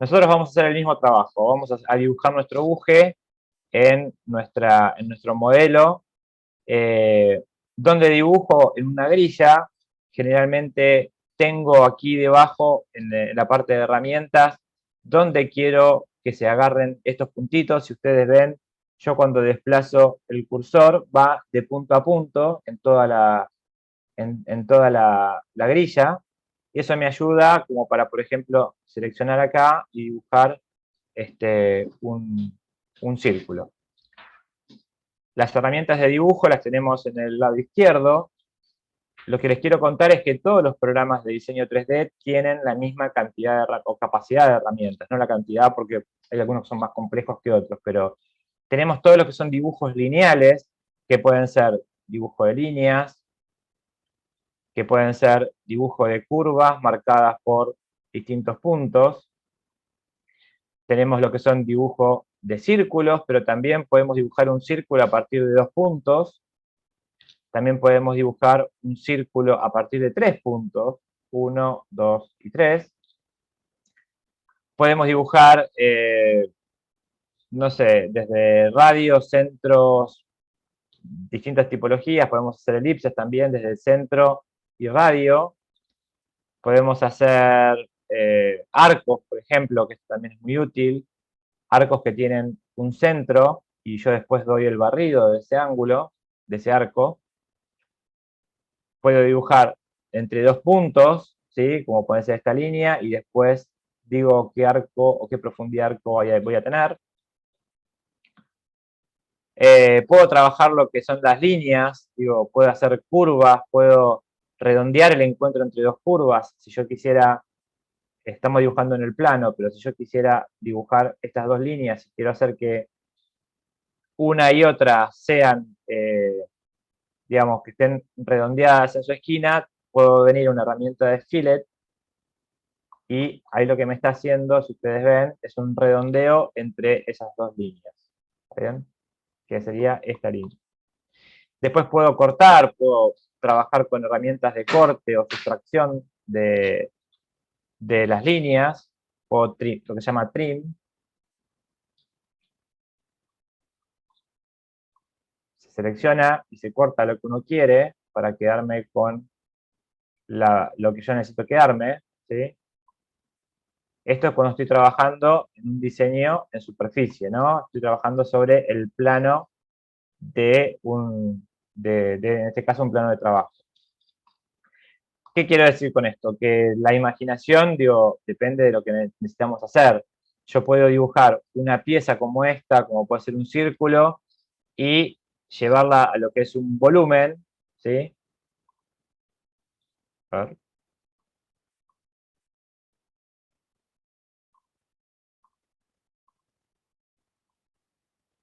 Nosotros vamos a hacer el mismo trabajo, vamos a dibujar nuestro buje en nuestro modelo, donde dibujo en una grilla. Generalmente tengo aquí debajo, en la parte de herramientas, donde quiero que se agarren estos puntitos. Si ustedes ven, yo cuando desplazo el cursor va de punto a punto en toda la grilla, y eso me ayuda como para, por ejemplo, seleccionar acá y dibujar un círculo. Las herramientas de dibujo las tenemos en el lado izquierdo. Lo que les quiero contar es que todos los programas de diseño 3D tienen la misma cantidad o capacidad de herramientas, no la cantidad porque hay algunos que son más complejos que otros, pero tenemos todo lo que son dibujos lineales, que pueden ser dibujo de líneas, que pueden ser dibujo de curvas marcadas por distintos puntos. Tenemos lo que son dibujos de círculos, pero también podemos dibujar un círculo a partir de 2 puntos. También podemos dibujar un círculo a partir de 3 puntos, 1, 2 y 3. Podemos dibujar, no sé, desde radios, centros, distintas tipologías. Podemos hacer elipses también desde el centro y radio. Podemos hacer arcos, por ejemplo, que también es muy útil. Arcos que tienen un centro y yo después doy el barrido de ese ángulo, de ese arco. Puedo dibujar entre 2 puntos, ¿sí? Como puede ser esta línea, y después digo qué arco o qué profundidad de arco voy a tener. Puedo trabajar lo que son las líneas, digo, puedo hacer curvas, puedo redondear el encuentro entre 2 curvas. Si yo quisiera, estamos dibujando en el plano, pero si yo quisiera dibujar estas 2 líneas, y quiero hacer que una y otra sean, digamos, que estén redondeadas en su esquina, puedo venir a una herramienta de fillet, y ahí lo que me está haciendo, si ustedes ven, es un redondeo entre esas 2 líneas. ¿Está bien? Que sería esta línea. Después puedo cortar, puedo trabajar con herramientas de corte o sustracción de las líneas, o lo que se llama trim. Se selecciona y se corta lo que uno quiere para quedarme con lo que yo necesito quedarme, ¿sí? Esto es cuando estoy trabajando en un diseño en superficie, ¿no? Estoy trabajando sobre el plano de en este caso, un plano de trabajo. ¿Qué quiero decir con esto? Que la imaginación, digo, depende de lo que necesitamos hacer. Yo puedo dibujar una pieza como esta, como puede ser un círculo, y llevarla a lo que es un volumen, ¿sí? A ver.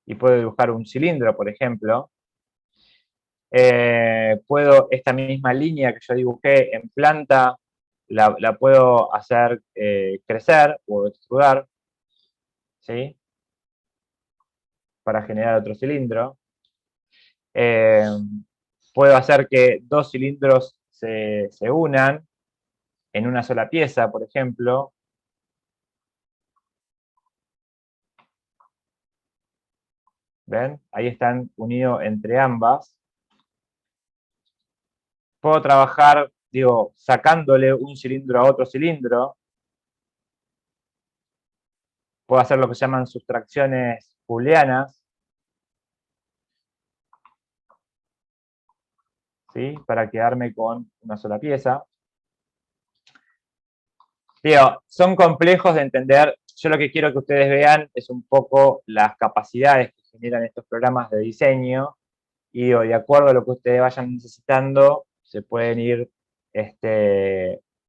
Y puedo dibujar un cilindro, por ejemplo. Puedo, esta misma línea que yo dibujé en planta, la puedo hacer crecer o extrudar, ¿sí? Para generar otro cilindro. Puedo hacer que 2 cilindros se unan en una sola pieza, por ejemplo. ¿Ven? Ahí están unidos entre ambas. Puedo trabajar, digo, sacándole un cilindro a otro cilindro. Puedo hacer lo que se llaman sustracciones booleanas, ¿sí? Para quedarme con una sola pieza. Digo, son complejos de entender. Yo lo que quiero que ustedes vean es un poco las capacidades que generan estos programas de diseño, y digo, de acuerdo a lo que ustedes vayan necesitando, se pueden ir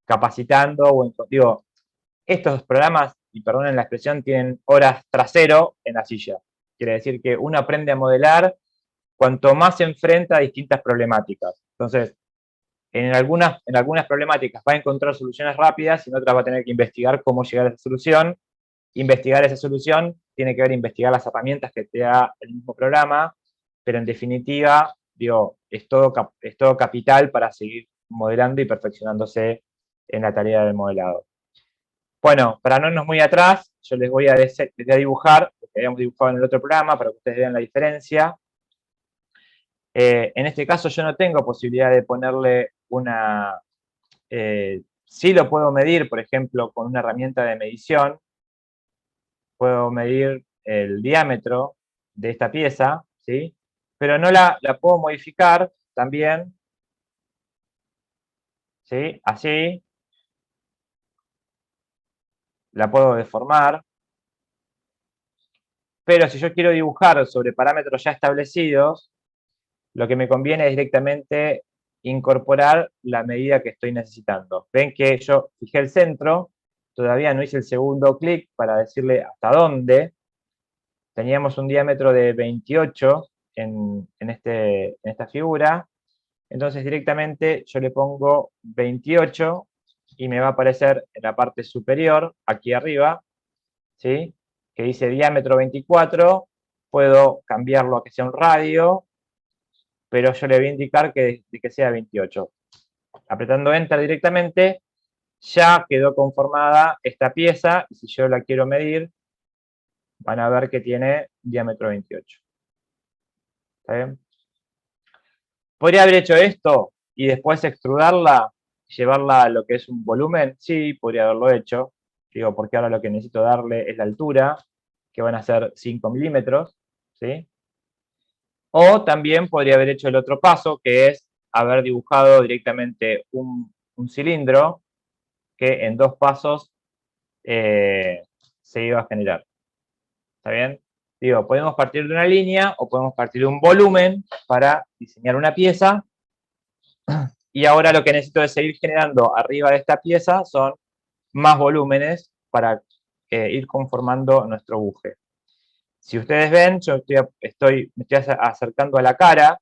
capacitando, digo, estos programas, y perdonen la expresión, tienen horas trasero en la silla. Quiere decir que uno aprende a modelar cuanto más se enfrenta a distintas problemáticas. Entonces, en algunas problemáticas va a encontrar soluciones rápidas y en otras va a tener que investigar cómo llegar a esa solución. Investigar esa solución tiene que ver investigar las herramientas que te da el mismo programa, pero en definitiva, digo, es todo capital para seguir modelando y perfeccionándose en la tarea del modelado. Bueno, para no irnos muy atrás, yo les voy a dibujar lo que habíamos dibujado en el otro programa para que ustedes vean la diferencia. En este caso yo no tengo posibilidad de ponerle una... sí lo puedo medir, por ejemplo, con una herramienta de medición. Puedo medir el diámetro de esta pieza, ¿sí? Pero no la puedo modificar también, ¿sí? Así. La puedo deformar. Pero si yo quiero dibujar sobre parámetros ya establecidos, lo que me conviene es directamente incorporar la medida que estoy necesitando. Ven que yo fijé el centro, todavía no hice el segundo clic para decirle hasta dónde. Teníamos un diámetro de 28 en esta figura, entonces directamente yo le pongo 28 y me va a aparecer en la parte superior, aquí arriba, ¿sí? Que dice diámetro 24, puedo cambiarlo a que sea un radio, pero yo le voy a indicar que sea 28. Apretando Enter directamente, ya quedó conformada esta pieza, y si yo la quiero medir, van a ver que tiene diámetro 28. ¿Está bien? ¿Podría haber hecho esto y después extrudarla, llevarla a lo que es un volumen? Sí, podría haberlo hecho. Digo, porque ahora lo que necesito darle es la altura, que van a ser 5 milímetros, ¿sí? O también podría haber hecho el otro paso, que es haber dibujado directamente un cilindro que en 2 pasos se iba a generar. ¿Está bien? Digo, podemos partir de una línea o podemos partir de un volumen para diseñar una pieza. Y ahora lo que necesito es seguir generando arriba de esta pieza son más volúmenes para ir conformando nuestro buje. Si ustedes ven, yo me estoy acercando a la cara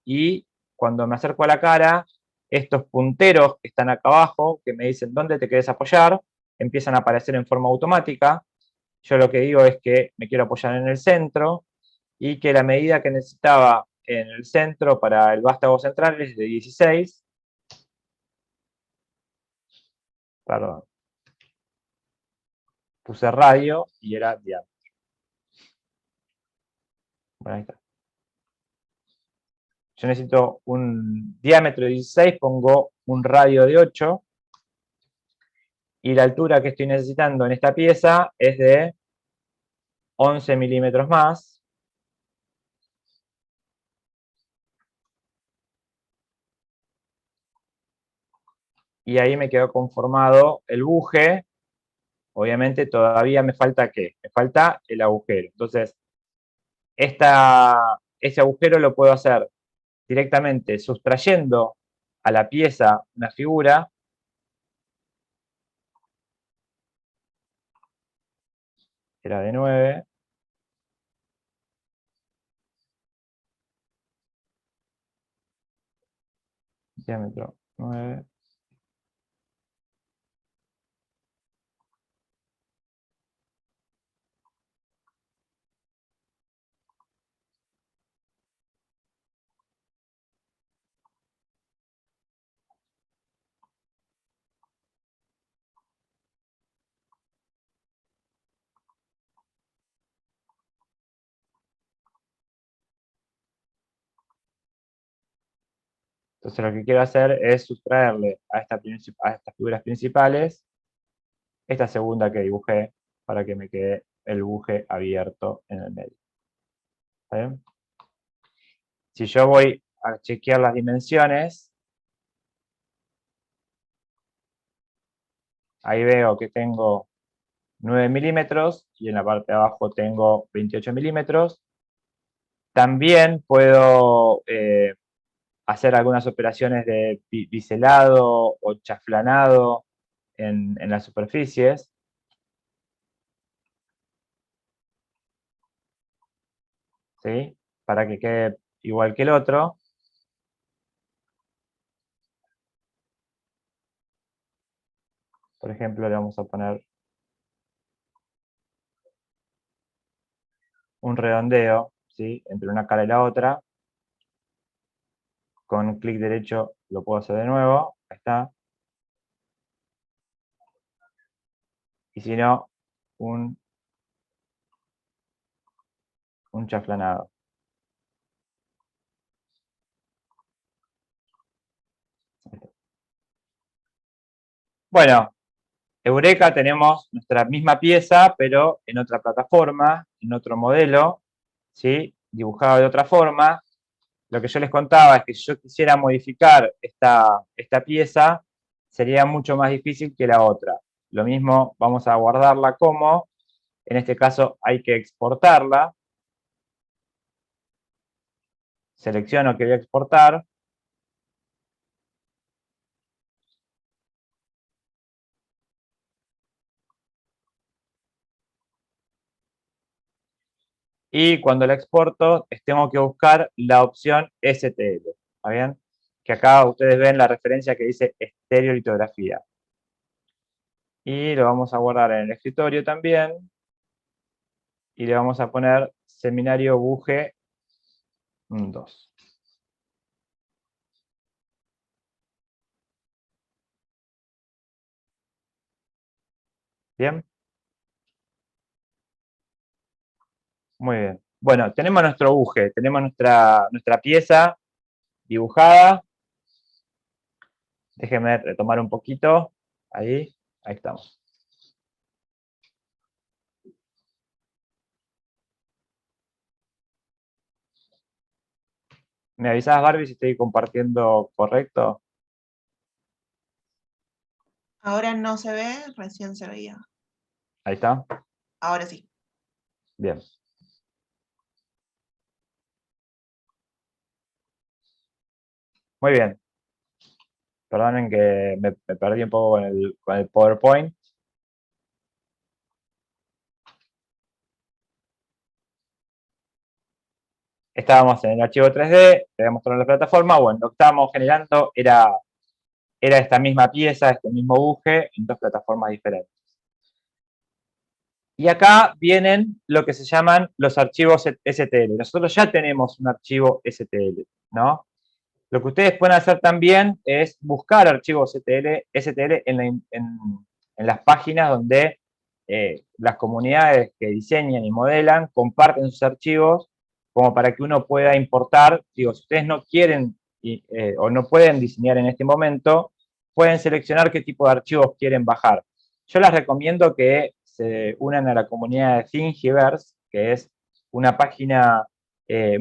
y cuando me acerco a la cara, estos punteros que están acá abajo, que me dicen dónde te querés apoyar, empiezan a aparecer en forma automática. Yo lo que digo es que me quiero apoyar en el centro y que la medida que necesitaba en el centro para el vástago central es de 16. Perdón. Puse radio y era diámetro. Bueno, ahí está. Yo necesito un diámetro de 16, pongo un radio de 8. Y la altura que estoy necesitando en esta pieza es de 11 milímetros más. Y ahí me quedó conformado el buje. Obviamente todavía me falta ¿qué? Me falta el agujero. Entonces, ese agujero lo puedo hacer directamente sustrayendo a la pieza una figura. Era de 9. Diámetro 9. Entonces lo que quiero hacer es sustraerle a estas figuras principales esta segunda que dibujé para que me quede el buje abierto en el medio. ¿Está bien? Si yo voy a chequear las dimensiones, ahí veo que tengo 9 milímetros y en la parte de abajo tengo 28 milímetros. También puedo hacer algunas operaciones de biselado o chaflanado en las superficies. ¿sí? Para que quede igual que el otro. Por ejemplo, le vamos a poner un redondeo, ¿sí? Entre una cara y la otra. Con un clic derecho lo puedo hacer de nuevo. Ahí está. Y si no, un chaflanado. Bueno, Eureka tenemos nuestra misma pieza, pero en otra plataforma, en otro modelo, ¿sí? Dibujado de otra forma. Lo que yo les contaba es que si yo quisiera modificar esta pieza, sería mucho más difícil que la otra. Lo mismo, vamos a guardarla como, en este caso hay que exportarla. Selecciono que voy a exportar. Y cuando la exporto, tengo que buscar la opción STL. ¿Está bien? Que acá ustedes ven la referencia que dice estereolitografía. Y lo vamos a guardar en el escritorio también. Y le vamos a poner seminario Buje 2. ¿Bien? Muy bien. Bueno, tenemos nuestro buje, tenemos nuestra pieza dibujada. Déjenme retomar un poquito. Ahí estamos. ¿Me avisás, Barbie, si estoy compartiendo correcto? Ahora no se ve, recién se veía. Ahí está. Ahora sí. Bien. Muy bien. Perdonen que me perdí un poco con el PowerPoint. Estábamos en el archivo 3D, le mostrado la plataforma. Bueno, lo que estábamos generando era esta misma pieza, este mismo buje, en dos plataformas diferentes. Y acá vienen lo que se llaman los archivos STL. Nosotros ya tenemos un archivo STL, ¿no? Lo que ustedes pueden hacer también es buscar archivos STL en las páginas donde las comunidades que diseñan y modelan comparten sus archivos como para que uno pueda importar. Digo, si ustedes no quieren o no pueden diseñar en este momento, pueden seleccionar qué tipo de archivos quieren bajar. Yo les recomiendo que se unan a la comunidad de Thingiverse, que es una página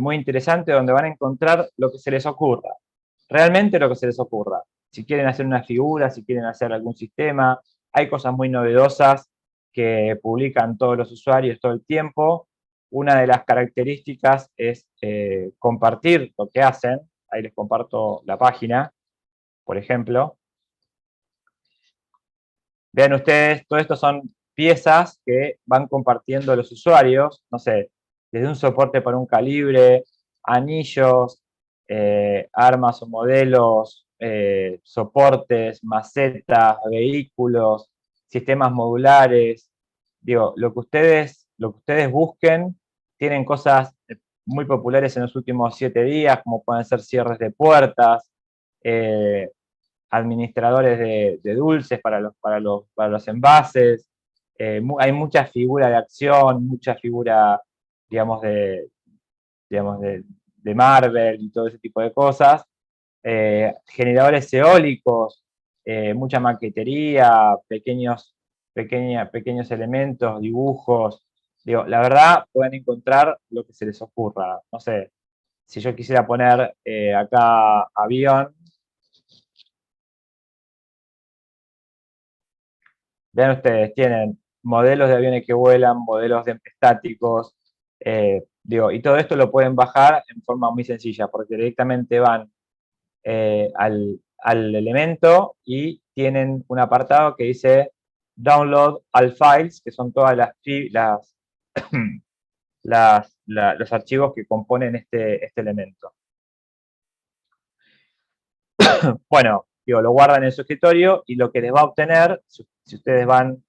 muy interesante donde van a encontrar lo que se les ocurra. Realmente lo que se les ocurra. Si quieren hacer una figura, si quieren hacer algún sistema, hay cosas muy novedosas que publican todos los usuarios todo el tiempo. Una de las características es compartir lo que hacen. Ahí les comparto la página, por ejemplo. Vean ustedes, todo esto son piezas que van compartiendo los usuarios, no sé, desde un soporte para un calibre, anillos, armas o modelos, soportes, macetas, vehículos, sistemas modulares. Digo, lo que ustedes busquen, tienen cosas muy populares en los últimos 7 días, como pueden ser cierres de puertas, administradores de dulces para los envases. Hay mucha figura de acción, mucha figura, digamos, de Marvel y todo ese tipo de cosas. Generadores eólicos, mucha maquetería, pequeños elementos, dibujos. Digo, la verdad, pueden encontrar lo que se les ocurra. No sé, si yo quisiera poner acá avión, vean ustedes, tienen modelos de aviones que vuelan, modelos de estáticos, digo, y todo esto lo pueden bajar en forma muy sencilla, porque directamente van al elemento y tienen un apartado que dice Download all files, que son todas las los archivos que componen este elemento. Bueno, digo, lo guardan en su escritorio y lo que les va a obtener, si ustedes van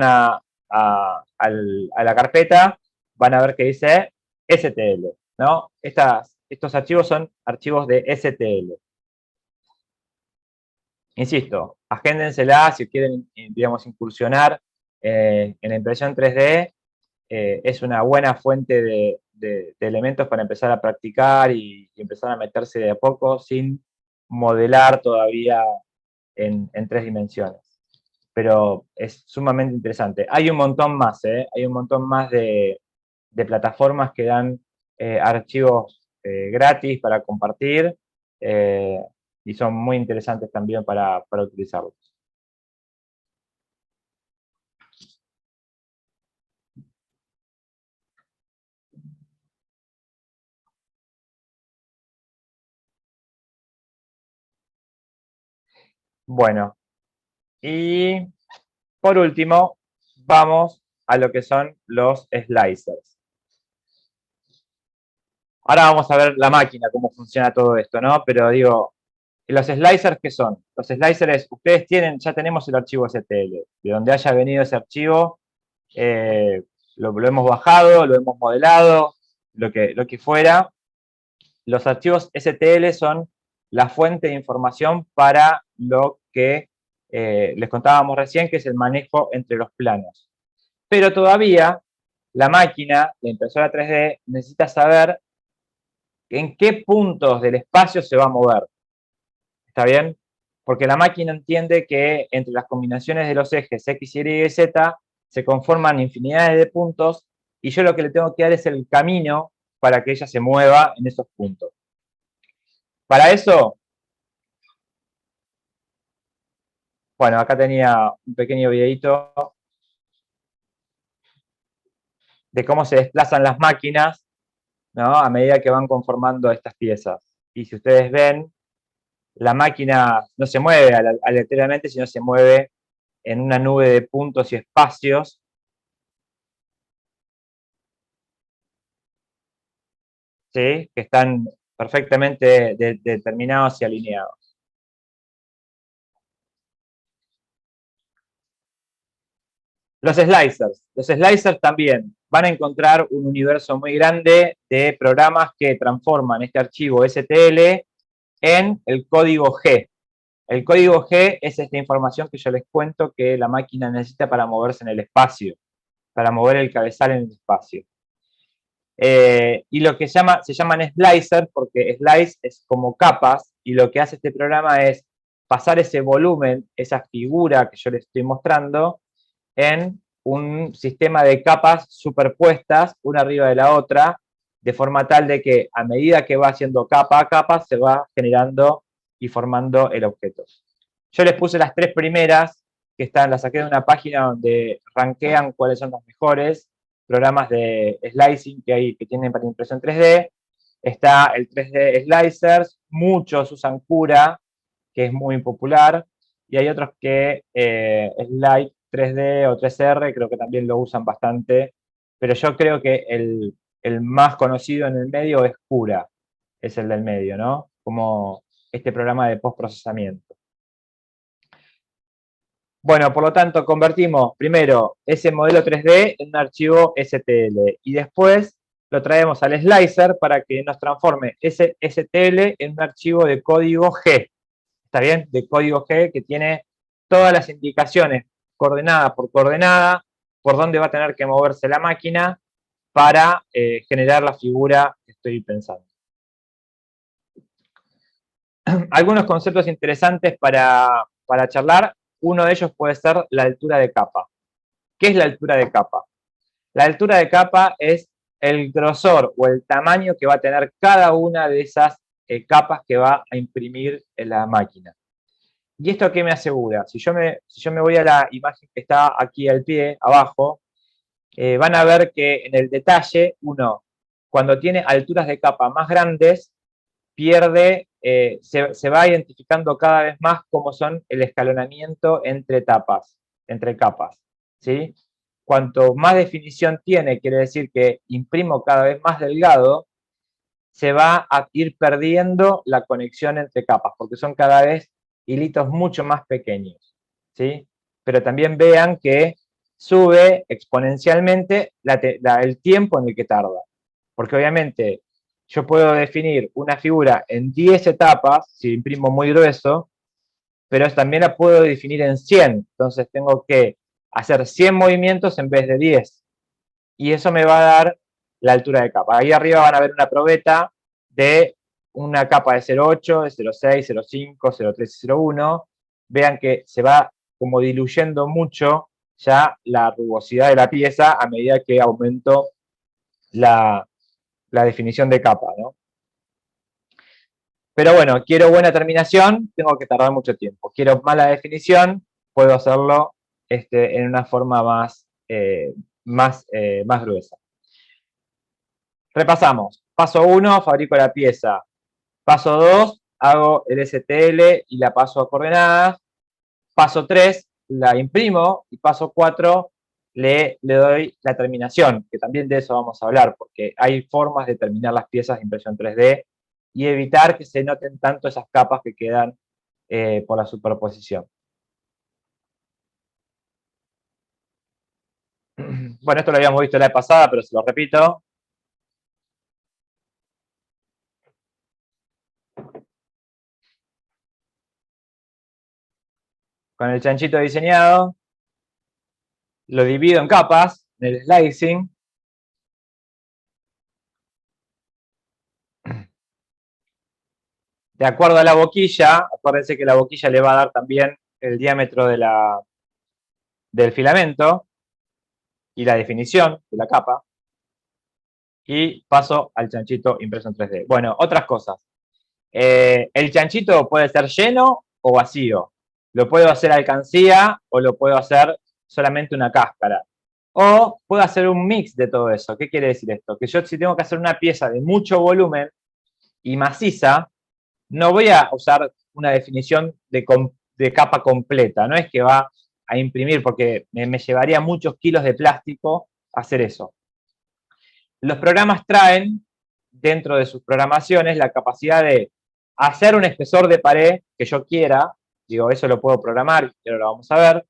a la carpeta, van a ver que dice STL, ¿no? Estos archivos son archivos de STL. Insisto, agéndensela si quieren, digamos, incursionar en la impresión 3D. Es una buena fuente de elementos para empezar a practicar y empezar a meterse de a poco sin modelar todavía en 3 dimensiones. Pero es sumamente interesante. Hay un montón más, hay un montón más de plataformas que dan archivos gratis para compartir y son muy interesantes también para utilizarlos. Bueno, y por último, vamos a lo que son los slicers. Ahora vamos a ver la máquina, cómo funciona todo esto, ¿no? Pero digo, ¿los slicers qué son? Los slicers, ustedes ya tenemos el archivo STL, de donde haya venido ese archivo, lo hemos bajado, lo hemos modelado, lo que fuera. Los archivos STL son la fuente de información para lo que les contábamos recién, que es el manejo entre los planos. Pero todavía la máquina, la impresora 3D, necesita saber en qué puntos del espacio se va a mover. ¿Está bien? Porque la máquina entiende que entre las combinaciones de los ejes X, Y y Z se conforman infinidades de puntos y yo lo que le tengo que dar es el camino para que ella se mueva en esos puntos. Para eso, bueno, acá tenía un pequeño videito de cómo se desplazan las máquinas, ¿no? A medida que van conformando estas piezas. Y si ustedes ven, la máquina no se mueve aleatoriamente, sino se mueve en una nube de puntos y espacios. ¿Sí? Que están perfectamente determinados y alineados. Los slicers también van a encontrar un universo muy grande de programas que transforman este archivo STL en el código G. El código G es esta información que yo les cuento que la máquina necesita para moverse en el espacio, para mover el cabezal en el espacio. Y lo que se llaman slicer, porque slice es como capas, y lo que hace este programa es pasar ese volumen, esa figura que yo les estoy mostrando, en un sistema de capas superpuestas, una arriba de la otra, de forma tal de que a medida que va haciendo capa a capa, se va generando y formando el objeto. Yo les puse las 3 primeras, las saqué de una página donde rankean cuáles son los mejores programas de slicing que tienen para impresión 3D. Está el 3D Slicers, muchos usan Cura, que es muy popular, y hay otros que Slide 3D o 3R, creo que también lo usan bastante, pero yo creo que el más conocido en el medio es Cura, es el del medio, ¿no? Como este programa de postprocesamiento. Bueno, por lo tanto, convertimos primero ese modelo 3D en un archivo STL y después lo traemos al slicer para que nos transforme ese STL en un archivo de código G. ¿Está bien? De código G que tiene todas las indicaciones coordenada por coordenada por dónde va a tener que moverse la máquina para generar la figura que estoy pensando. Algunos conceptos interesantes para charlar. Uno de ellos puede ser la altura de capa. ¿Qué es la altura de capa? La altura de capa es el grosor o el tamaño que va a tener cada una de esas capas que va a imprimir en la máquina. ¿Y esto qué me asegura? Si yo me voy a la imagen que está aquí al pie, abajo, van a ver que en el detalle, cuando tiene alturas de capa más grandes, pierde, se va identificando cada vez más cómo son el escalonamiento entre capas, ¿sí? cuanto más definición tiene, quiere decir que imprimo cada vez más delgado, se va a ir perdiendo la conexión entre capas, porque son cada vez hilitos mucho más pequeños, ¿sí? Pero también vean que sube exponencialmente el tiempo en el que tarda, porque obviamente yo puedo definir una figura en 10 etapas, si imprimo muy grueso, pero también la puedo definir en 100, entonces tengo que hacer 100 movimientos en vez de 10, y eso me va a dar la altura de capa. Ahí arriba van a ver una probeta de una capa de 0,8, de 0,6, 0,5, 0,3 y 0,1. Vean que se va como diluyendo mucho ya la rugosidad de la pieza a medida que aumento la definición de capa, ¿no? Pero bueno, quiero buena terminación, tengo que tardar mucho tiempo. Quiero mala definición, puedo hacerlo en una forma más gruesa. Repasamos. Paso 1, fabrico la pieza. Paso 2, hago el STL y la paso a coordenadas. Paso 3, la imprimo. Y paso 4, le doy la terminación, que también de eso vamos a hablar, porque hay formas de terminar las piezas de impresión 3D y evitar que se noten tanto esas capas que quedan por la superposición. Bueno, esto lo habíamos visto la vez pasada, pero se lo repito. Con el chanchito diseñado, lo divido en capas, en el slicing. De acuerdo a la boquilla, acuérdense que la boquilla le va a dar también el diámetro del filamento y la definición de la capa. Y paso al chanchito impreso en 3D. Bueno, otras cosas. El chanchito puede ser lleno o vacío. Lo puedo hacer alcancía o lo puedo hacer solamente una cáscara. O puedo hacer un mix de todo eso. ¿Qué quiere decir esto? Que yo, si tengo que hacer una pieza de mucho volumen y maciza, no voy a usar una definición de capa completa. No es que va a imprimir, porque me llevaría muchos kilos de plástico hacer eso. Los programas traen, dentro de sus programaciones, la capacidad de hacer un espesor de pared que yo quiera, digo, eso lo puedo programar, y ahora lo vamos a ver,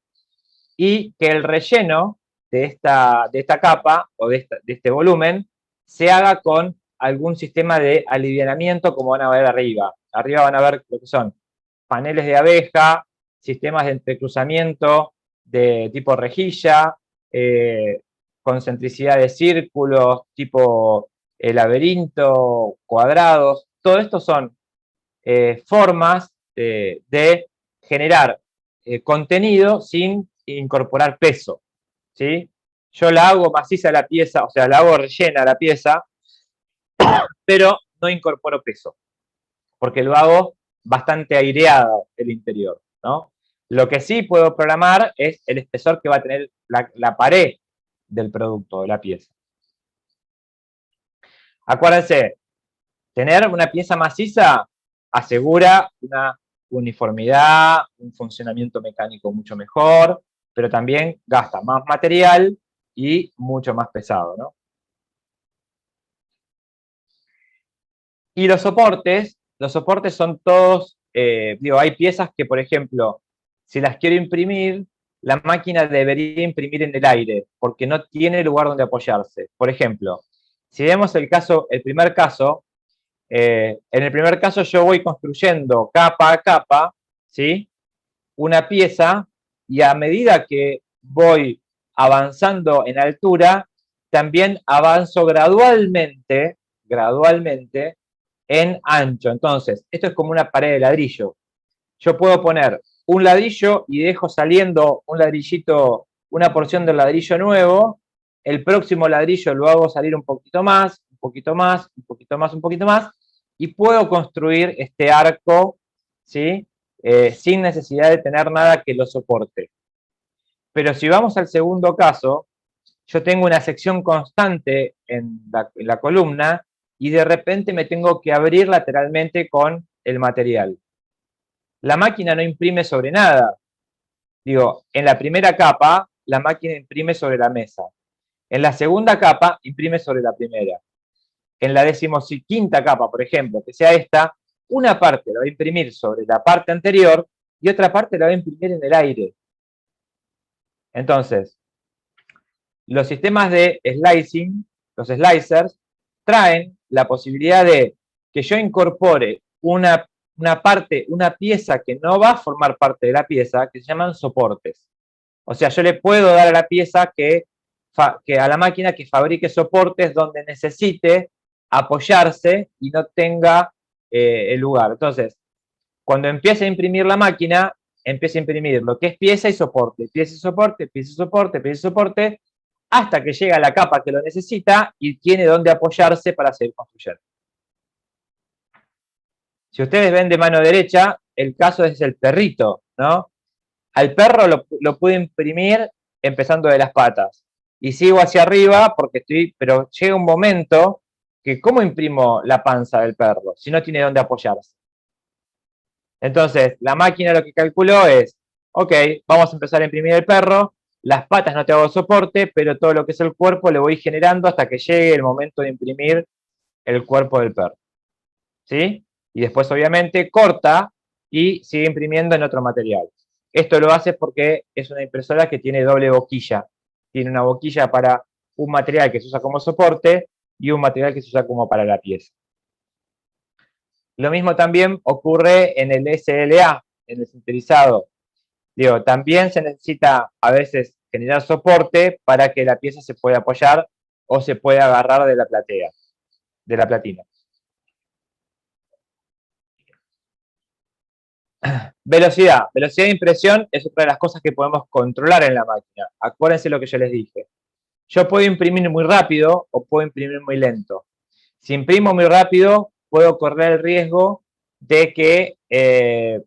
y que el relleno de esta capa o de este volumen se haga con algún sistema de alivianamiento, como van a ver arriba. Arriba van a ver lo que son paneles de abeja, sistemas de entrecruzamiento de tipo rejilla, concentricidad de círculos, tipo laberinto, cuadrados. Todo esto son formas de generar contenido sin incorporar peso, ¿sí? Yo la hago maciza la pieza, o sea, la hago rellena la pieza, pero no incorporo peso, porque lo hago bastante aireado el interior, ¿no? Lo que sí puedo programar es el espesor que va a tener la pared del producto, de la pieza. Acuérdense, tener una pieza maciza asegura una uniformidad, un funcionamiento mecánico mucho mejor, pero también gasta más material y mucho más pesado, ¿no? Y los soportes son todos, hay piezas que, por ejemplo, si las quiero imprimir, la máquina debería imprimir en el aire, porque no tiene lugar donde apoyarse. Por ejemplo, si vemos el primer caso, en el primer caso yo voy construyendo capa a capa, ¿sí? Una pieza, y a medida que voy avanzando en altura, también avanzo gradualmente en ancho. Entonces, esto es como una pared de ladrillo. Yo puedo poner un ladrillo y dejo saliendo un ladrillito, una porción del ladrillo nuevo. El próximo ladrillo lo hago salir un poquito más, un poquito más, un poquito más, un poquito más, y puedo construir este arco, ¿sí? Sin necesidad de tener nada que lo soporte. Pero si vamos al segundo caso, yo tengo una sección constante en la columna y de repente me tengo que abrir lateralmente con el material. La máquina no imprime sobre nada. Digo, en la primera capa la máquina imprime sobre la mesa. En la segunda capa, imprime sobre la primera. En la 15ª capa, por ejemplo, que sea esta, una parte la va a imprimir sobre la parte anterior y otra parte la va a imprimir en el aire. Entonces, los sistemas de slicing, los slicers, traen la posibilidad de que yo incorpore una parte, una pieza que no va a formar parte de la pieza, que se llaman soportes. O sea, yo le puedo dar a la pieza a la máquina que fabrique soportes donde necesite apoyarse y no tenga el lugar. Entonces, cuando empiece a imprimir la máquina, empieza a imprimir lo que es pieza y soporte, pieza y soporte, pieza y soporte, pieza y soporte, hasta que llega a la capa que lo necesita y tiene donde apoyarse para seguir construyendo. Si ustedes ven de mano derecha, el caso es el perrito, ¿no? Al perro lo puedo imprimir empezando de las patas. Y sigo hacia arriba pero llega un momento que ¿cómo imprimo la panza del perro si no tiene dónde apoyarse? Entonces, la máquina lo que calculó es, ok, vamos a empezar a imprimir el perro, las patas no te hago soporte, pero todo lo que es el cuerpo lo voy generando hasta que llegue el momento de imprimir el cuerpo del perro. ¿Sí? Y después, obviamente, corta y sigue imprimiendo en otro material. Esto lo hace porque es una impresora que tiene doble boquilla. Tiene una boquilla para un material que se usa como soporte y un material que se usa como para la pieza. Lo mismo también ocurre en el SLA, en el sinterizado. Digo, también se necesita a veces generar soporte para que la pieza se pueda apoyar o se pueda agarrar de la platea, de la platina. Velocidad. Velocidad de impresión es otra de las cosas que podemos controlar en la máquina. Acuérdense lo que yo les dije. Yo puedo imprimir muy rápido o puedo imprimir muy lento. Si imprimo muy rápido, puedo correr el riesgo de que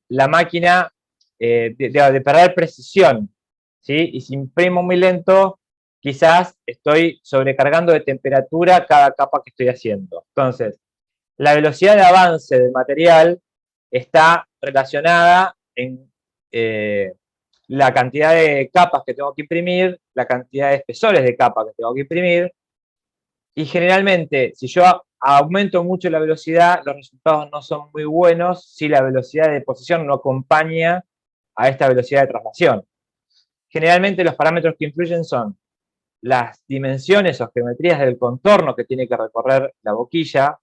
la máquina, de perder precisión, ¿sí? Y si imprimo muy lento, quizás estoy sobrecargando de temperatura cada capa que estoy haciendo. Entonces, la velocidad de avance del material está relacionada en la cantidad de capas que tengo que imprimir, la cantidad de espesores de capas que tengo que imprimir, y generalmente, si yo aumento mucho la velocidad, los resultados no son muy buenos si la velocidad de deposición no acompaña a esta velocidad de traslación. Generalmente los parámetros que influyen son las dimensiones o geometrías del contorno que tiene que recorrer la boquilla,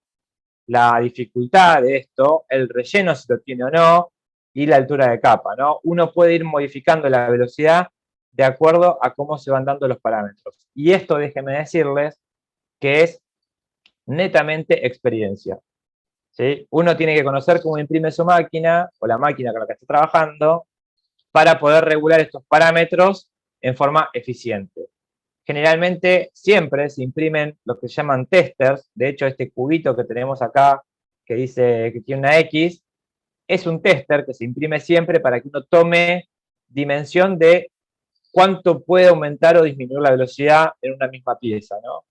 la dificultad de esto, el relleno si lo tiene o no, y la altura de capa, ¿no? Uno puede ir modificando la velocidad de acuerdo a cómo se van dando los parámetros. Y esto, déjenme decirles, que es netamente experiencia. ¿Sí? Uno tiene que conocer cómo imprime su máquina o la máquina con la que está trabajando para poder regular estos parámetros en forma eficiente. Generalmente siempre se imprimen lo que se llaman testers. De hecho, este cubito que tenemos acá que dice que tiene una X es un tester que se imprime siempre para que uno tome dimensión de cuánto puede aumentar o disminuir la velocidad en una misma pieza, ¿no?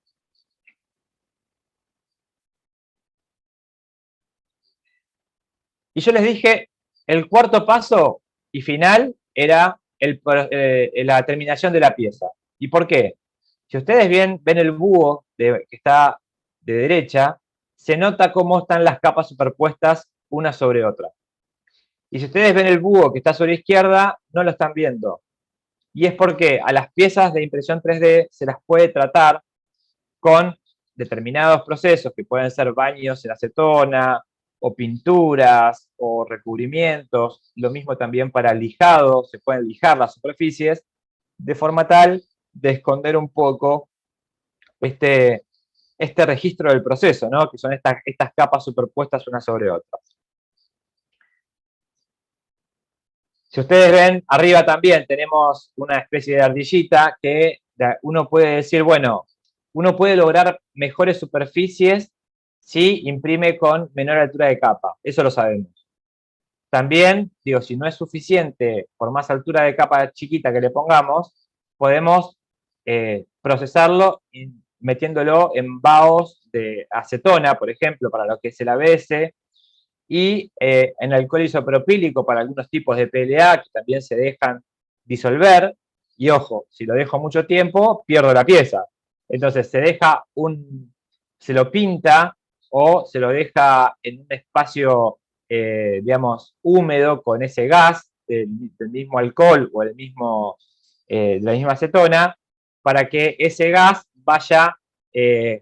Y yo les dije, el cuarto paso y final era la terminación de la pieza. ¿Y por qué? Si ustedes ven el búho que está de derecha, se nota cómo están las capas superpuestas una sobre otra. Y si ustedes ven el búho que está sobre la izquierda, no lo están viendo. Y es porque a las piezas de impresión 3D se las puede tratar con determinados procesos que pueden ser baños en acetona, o pinturas, o recubrimientos, lo mismo también para lijado, se pueden lijar las superficies, de forma tal de esconder un poco este registro del proceso, ¿no? Que son estas capas superpuestas unas sobre otras. Si ustedes ven, arriba también tenemos una especie de ardillita que uno puede decir, bueno, uno puede lograr mejores superficies si imprime con menor altura de capa, eso lo sabemos. También, digo, si no es suficiente, por más altura de capa chiquita que le pongamos, podemos procesarlo metiéndolo en baos de acetona, por ejemplo, para lo que es el ABS, y en alcohol isopropílico para algunos tipos de PLA que también se dejan disolver, y ojo, si lo dejo mucho tiempo, pierdo la pieza. Entonces se lo pinta o se lo deja en un espacio, digamos, húmedo con ese gas del mismo alcohol o de la misma acetona, para que ese gas vaya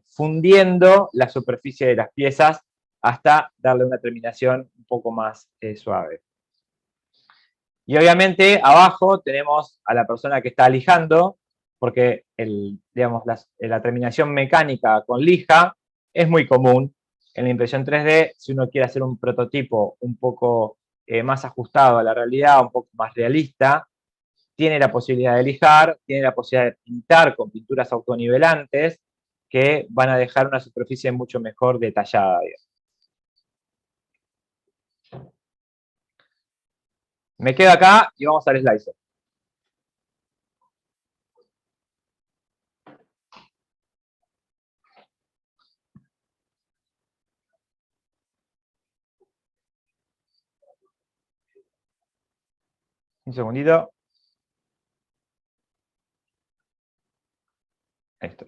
fundiendo la superficie de las piezas hasta darle una terminación un poco más suave. Y obviamente abajo tenemos a la persona que está lijando, porque digamos, la terminación mecánica con lija es muy común en la impresión 3D. Si uno quiere hacer un prototipo un poco más ajustado a la realidad, un poco más realista, tiene la posibilidad de lijar, tiene la posibilidad de pintar con pinturas autonivelantes que van a dejar una superficie mucho mejor detallada, digamos. Me quedo acá y vamos al slicer. Un segundito. Esto.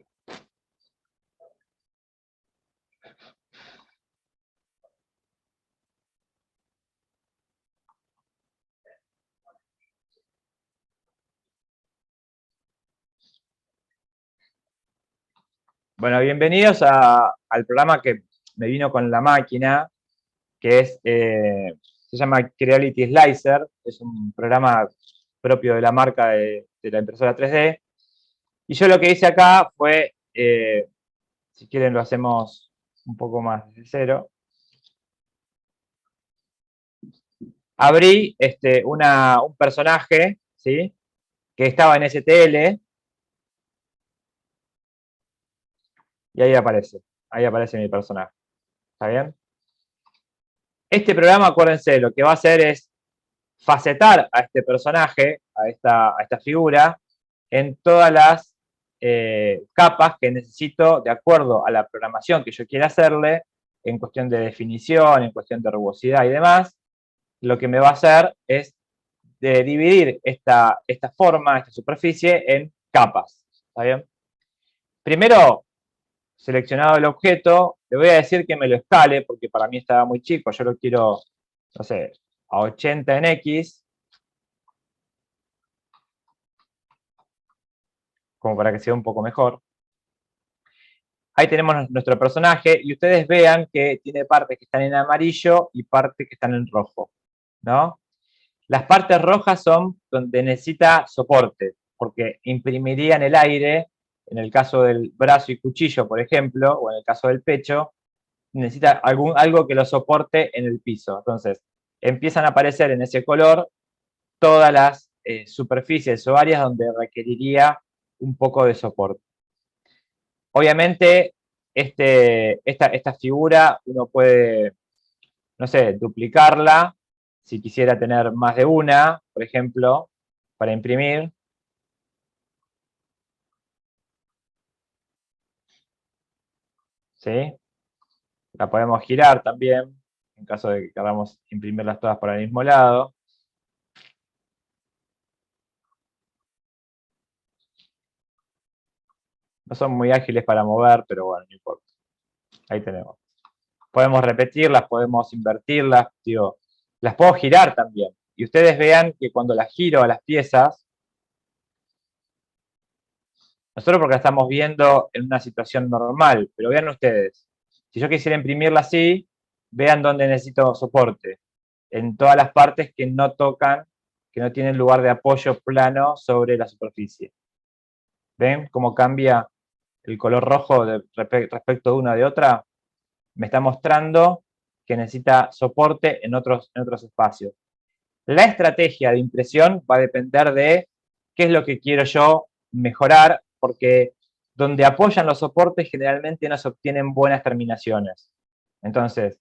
Bueno, bienvenidos al programa que me vino con la máquina, que se llama Creality Slicer. Es un programa propio de la marca de la impresora 3D. Y yo lo que hice acá fue, si quieren lo hacemos un poco más desde cero. Abrí un personaje, ¿sí?, que estaba en STL, y ahí aparece mi personaje. ¿Está bien? Este programa, acuérdense, lo que va a hacer es facetar a este personaje, a esta figura, en todas las capas que necesito de acuerdo a la programación que yo quiera hacerle, en cuestión de definición, en cuestión de rugosidad y demás. Lo que me va a hacer es dividir esta forma, esta superficie, en capas. ¿Está bien? Primero, seleccionado el objeto, le voy a decir que me lo escale, porque para mí estaba muy chico. Yo lo quiero, no sé, a 80 en X, como para que sea un poco mejor. Ahí tenemos nuestro personaje, y ustedes vean que tiene partes que están en amarillo y partes que están en rojo, ¿no? Las partes rojas son donde necesita soporte, porque imprimiría en el aire, en el caso del brazo y cuchillo, por ejemplo, o en el caso del pecho, necesita algo que lo soporte en el piso. Entonces, empiezan a aparecer en ese color todas las superficies o áreas donde requeriría un poco de soporte. Obviamente, esta figura uno puede, no sé, duplicarla, si quisiera tener más de una, por ejemplo, para imprimir. ¿Sí? La podemos girar también, en caso de que queramos imprimirlas todas para el mismo lado. No son muy ágiles para mover, pero bueno, no importa. Ahí tenemos. Podemos repetirlas, podemos invertirlas, digo, las puedo girar también. Y ustedes vean que cuando las giro a las piezas, nosotros porque la estamos viendo en una situación normal, pero vean ustedes, si yo quisiera imprimirla así, vean dónde necesito soporte. En todas las partes que no tocan, que no tienen lugar de apoyo plano sobre la superficie. ¿Ven cómo cambia el color rojo respecto de una de otra? Me está mostrando que necesita soporte en otros espacios. La estrategia de impresión va a depender de qué es lo que quiero yo mejorar, porque donde apoyan los soportes generalmente no se obtienen buenas terminaciones. Entonces,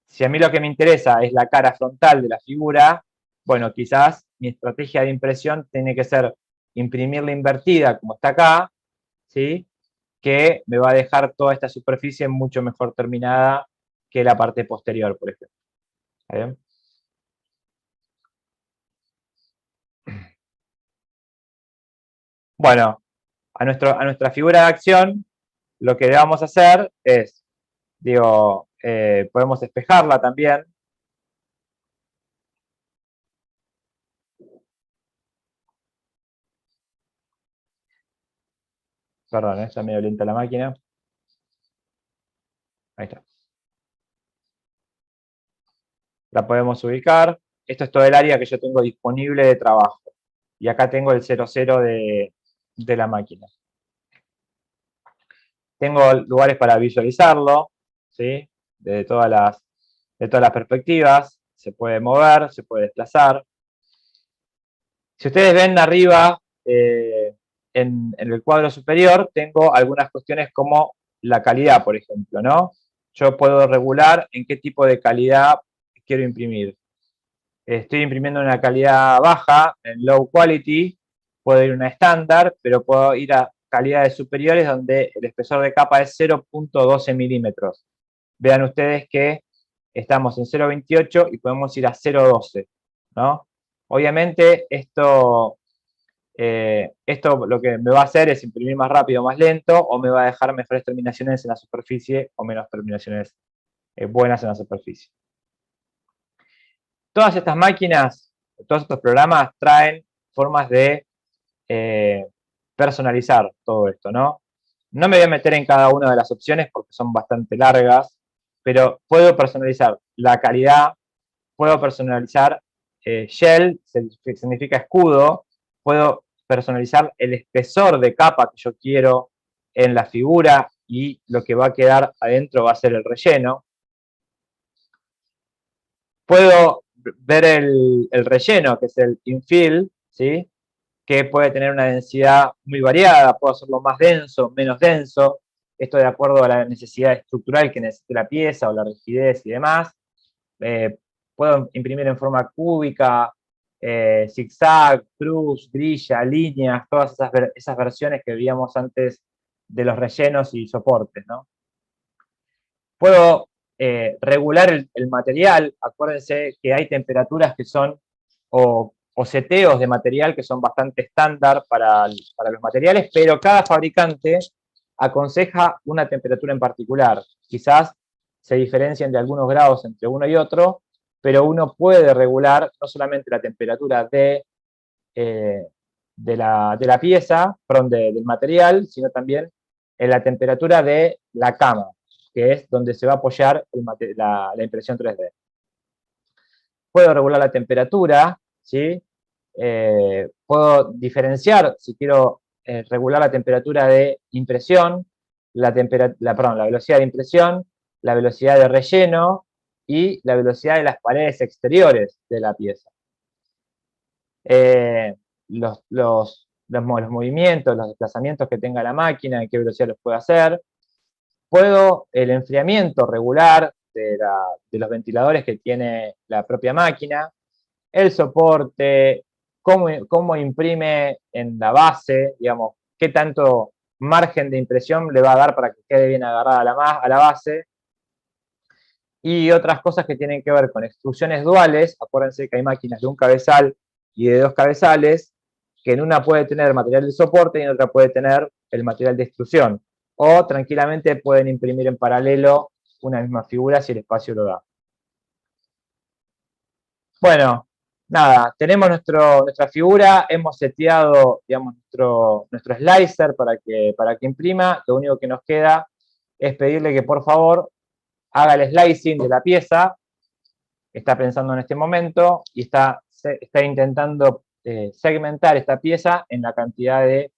si a mí lo que me interesa es la cara frontal de la figura, bueno, quizás mi estrategia de impresión tiene que ser imprimirla invertida, como está acá, ¿sí?, que me va a dejar toda esta superficie mucho mejor terminada que la parte posterior, por ejemplo. ¿Está bien? Bueno, a nuestra figura de acción, lo que vamos a hacer es, digo, podemos despejarla también. Perdón, está medio lenta la máquina. Ahí está. La podemos ubicar. Esto es todo el área que yo tengo disponible de trabajo. Y acá tengo el 00 de la máquina. Tengo lugares para visualizarlo, ¿sí? De todas las perspectivas. Se puede mover, se puede desplazar. Si ustedes ven arriba, en el cuadro superior, tengo algunas cuestiones como la calidad, por ejemplo, ¿no? Yo puedo regular en qué tipo de calidad quiero imprimir. Estoy imprimiendo en una calidad baja, en low quality, puedo ir a una estándar, pero puedo ir a calidades superiores donde el espesor de capa es 0.12 milímetros. Vean ustedes que estamos en 0.28 y podemos ir a 0.12, ¿no? Obviamente esto lo que me va a hacer es imprimir más rápido o más lento, o me va a dejar mejores terminaciones en la superficie o menos terminaciones buenas en la superficie. Todas estas máquinas, todos estos programas traen formas de personalizar todo esto, ¿no? No me voy a meter en cada una de las opciones porque son bastante largas, pero puedo personalizar la calidad, puedo personalizar shell, significa escudo, puedo personalizar el espesor de capa que yo quiero en la figura y lo que va a quedar adentro va a ser el relleno. Puedo ver el relleno, que es el infill, ¿sí? Que puede tener una densidad muy variada, puedo hacerlo más denso, menos denso, esto de acuerdo a la necesidad estructural que necesite la pieza o la rigidez y demás. Puedo imprimir en forma cúbica, zigzag, cruz, grilla, líneas, todas esas versiones que veíamos antes de los rellenos y soportes, ¿no? Puedo regular el material. Acuérdense que hay temperaturas que son, o seteos de material que son bastante estándar para los materiales, pero cada fabricante aconseja una temperatura en particular. Quizás se diferencian de algunos grados entre uno y otro, pero uno puede regular no solamente la temperatura de la pieza, perdón, del material, sino también la temperatura de la cama, que es donde se va a apoyar la impresión 3D. Puedo regular la temperatura, ¿sí? Puedo diferenciar, si quiero regular la temperatura de impresión, la velocidad de impresión, la velocidad de relleno y la velocidad de las paredes exteriores de la pieza. Los movimientos, los desplazamientos que tenga la máquina, en qué velocidad los puedo hacer. Puedo el enfriamiento regular de los ventiladores que tiene la propia máquina, el soporte, cómo imprime en la base, digamos, qué tanto margen de impresión le va a dar para que quede bien agarrada a la base, y otras cosas que tienen que ver con extrusiones duales. Acuérdense que hay máquinas de un cabezal y de dos cabezales, que en una puede tener material de soporte y en otra puede tener el material de extrusión. O tranquilamente pueden imprimir en paralelo una misma figura si el espacio lo da. Bueno, nada, tenemos nuestra figura, hemos seteado, digamos, nuestro slicer para que imprima. Lo único que nos queda es pedirle que por favor haga el slicing de la pieza. Está pensando en este momento y está intentando segmentar esta pieza en la cantidad de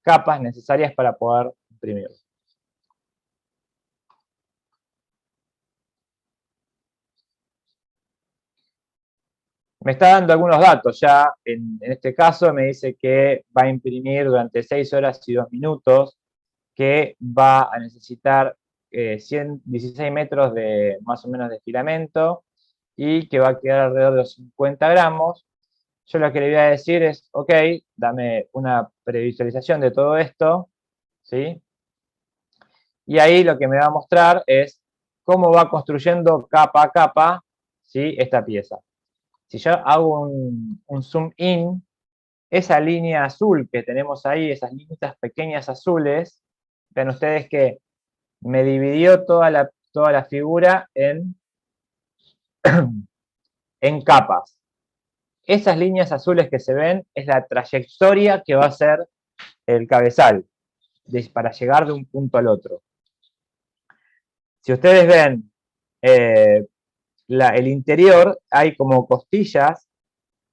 capas necesarias para poder imprimir. Me está dando algunos datos ya. En este caso me dice que va a imprimir durante 6 horas y 2 minutos, que va a necesitar 116 metros de más o menos de filamento y que va a quedar alrededor de los 50 gramos. Yo lo que le voy a decir es, ok, dame una previsualización de todo esto, ¿sí? Y ahí lo que me va a mostrar es cómo va construyendo capa a capa, ¿sí?, esta pieza. Si yo hago un zoom in esa línea azul que tenemos ahí, esas líneas pequeñas azules, ven ustedes que me dividió toda la figura en capas. Esas líneas azules que se ven es la trayectoria que va a hacer el cabezal para llegar de un punto al otro. Si ustedes ven el interior, hay como costillas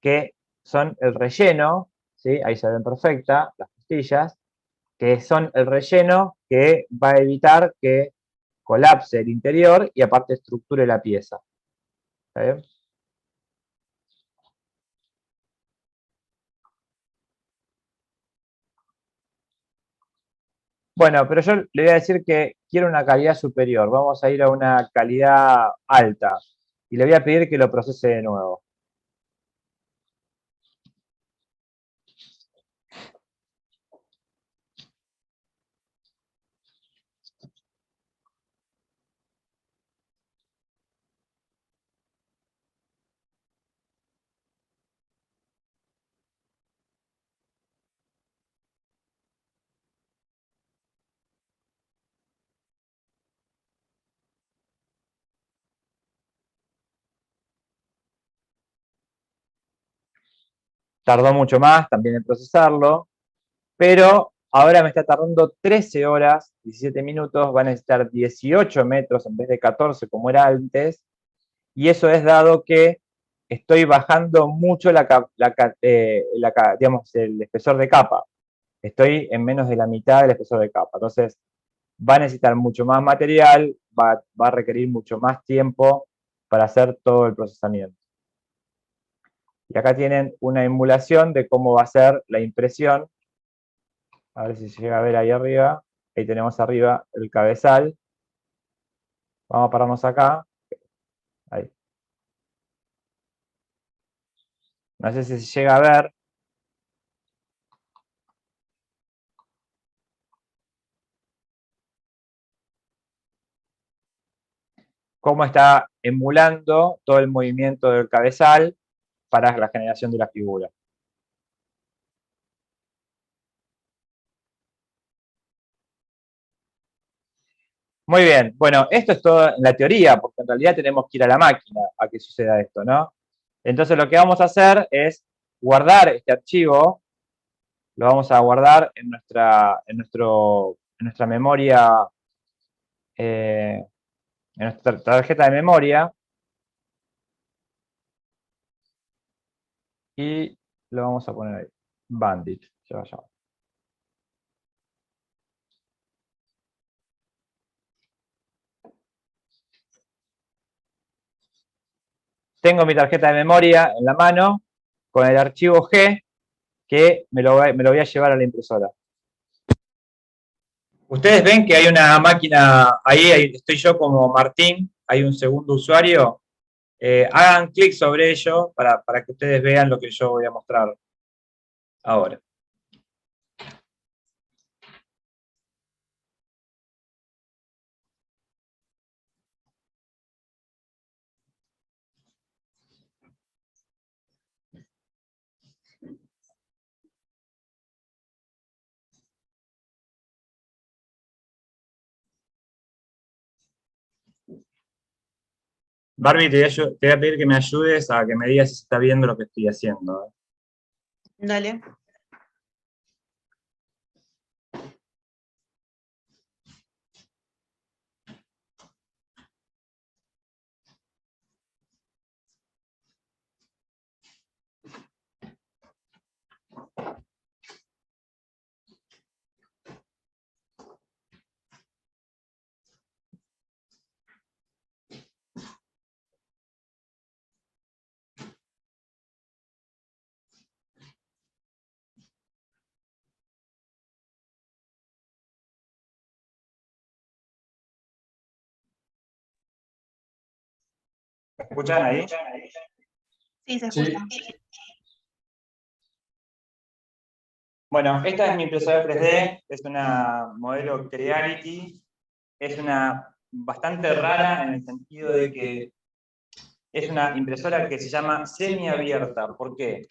que son el relleno, ¿sí? Ahí se ven perfecta las costillas, que son el relleno que va a evitar que colapse el interior y aparte estructure la pieza. ¿Está bien? Bueno, pero yo le voy a decir que quiero una calidad superior. Vamos a ir a una calidad alta. Y le voy a pedir que lo procese de nuevo. Tardó mucho más también en procesarlo, pero ahora me está tardando 13 horas, 17 minutos, van a necesitar 18 metros en vez de 14 como era antes, y eso es dado que estoy bajando mucho digamos, el espesor de capa. Estoy en menos de la mitad del espesor de capa, entonces va a necesitar mucho más material, va a requerir mucho más tiempo para hacer todo el procesamiento. Y acá tienen una emulación de cómo va a ser la impresión. A ver si se llega a ver ahí arriba. Ahí tenemos arriba el cabezal. Vamos a pararnos acá. Ahí. No sé si se llega a ver. Cómo está emulando todo el movimiento del cabezal para la generación de la figura. Muy bien, bueno, esto es todo en la teoría, porque en realidad tenemos que ir a la máquina a que suceda esto, ¿no? Entonces lo que vamos a hacer es guardar este archivo, lo vamos a guardar en nuestra memoria, en nuestra tarjeta de memoria, y lo vamos a poner ahí, Bandit, se va a llamar. Tengo mi tarjeta de memoria en la mano con el archivo G que me lo voy a llevar a la impresora. Ustedes ven que hay una máquina, ahí estoy yo como Martín, hay un segundo usuario. Hagan clic sobre ello para que ustedes vean lo que yo voy a mostrar ahora. Barbie, te voy a pedir que me ayudes a que me digas si se está viendo lo que estoy haciendo. Dale. ¿Me escuchan ahí? Sí, se Sí. escucha. Bueno, esta es mi impresora 3D, es una modelo Creality, es una bastante rara en el sentido de que es una impresora que se llama semiabierta. ¿Por qué?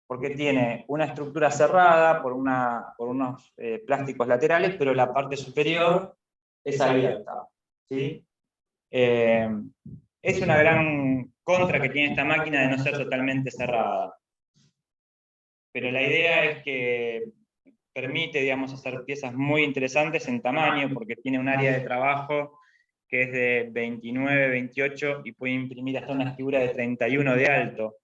porque tiene una estructura cerrada por unos plásticos laterales, pero la parte superior es abierta, ¿sí? Es una gran contra que tiene esta máquina de no ser totalmente cerrada. Pero la idea es que permite, digamos, hacer piezas muy interesantes en tamaño, porque tiene un área de trabajo que es de 29, 28, y puede imprimir hasta una figura de 31 de alto.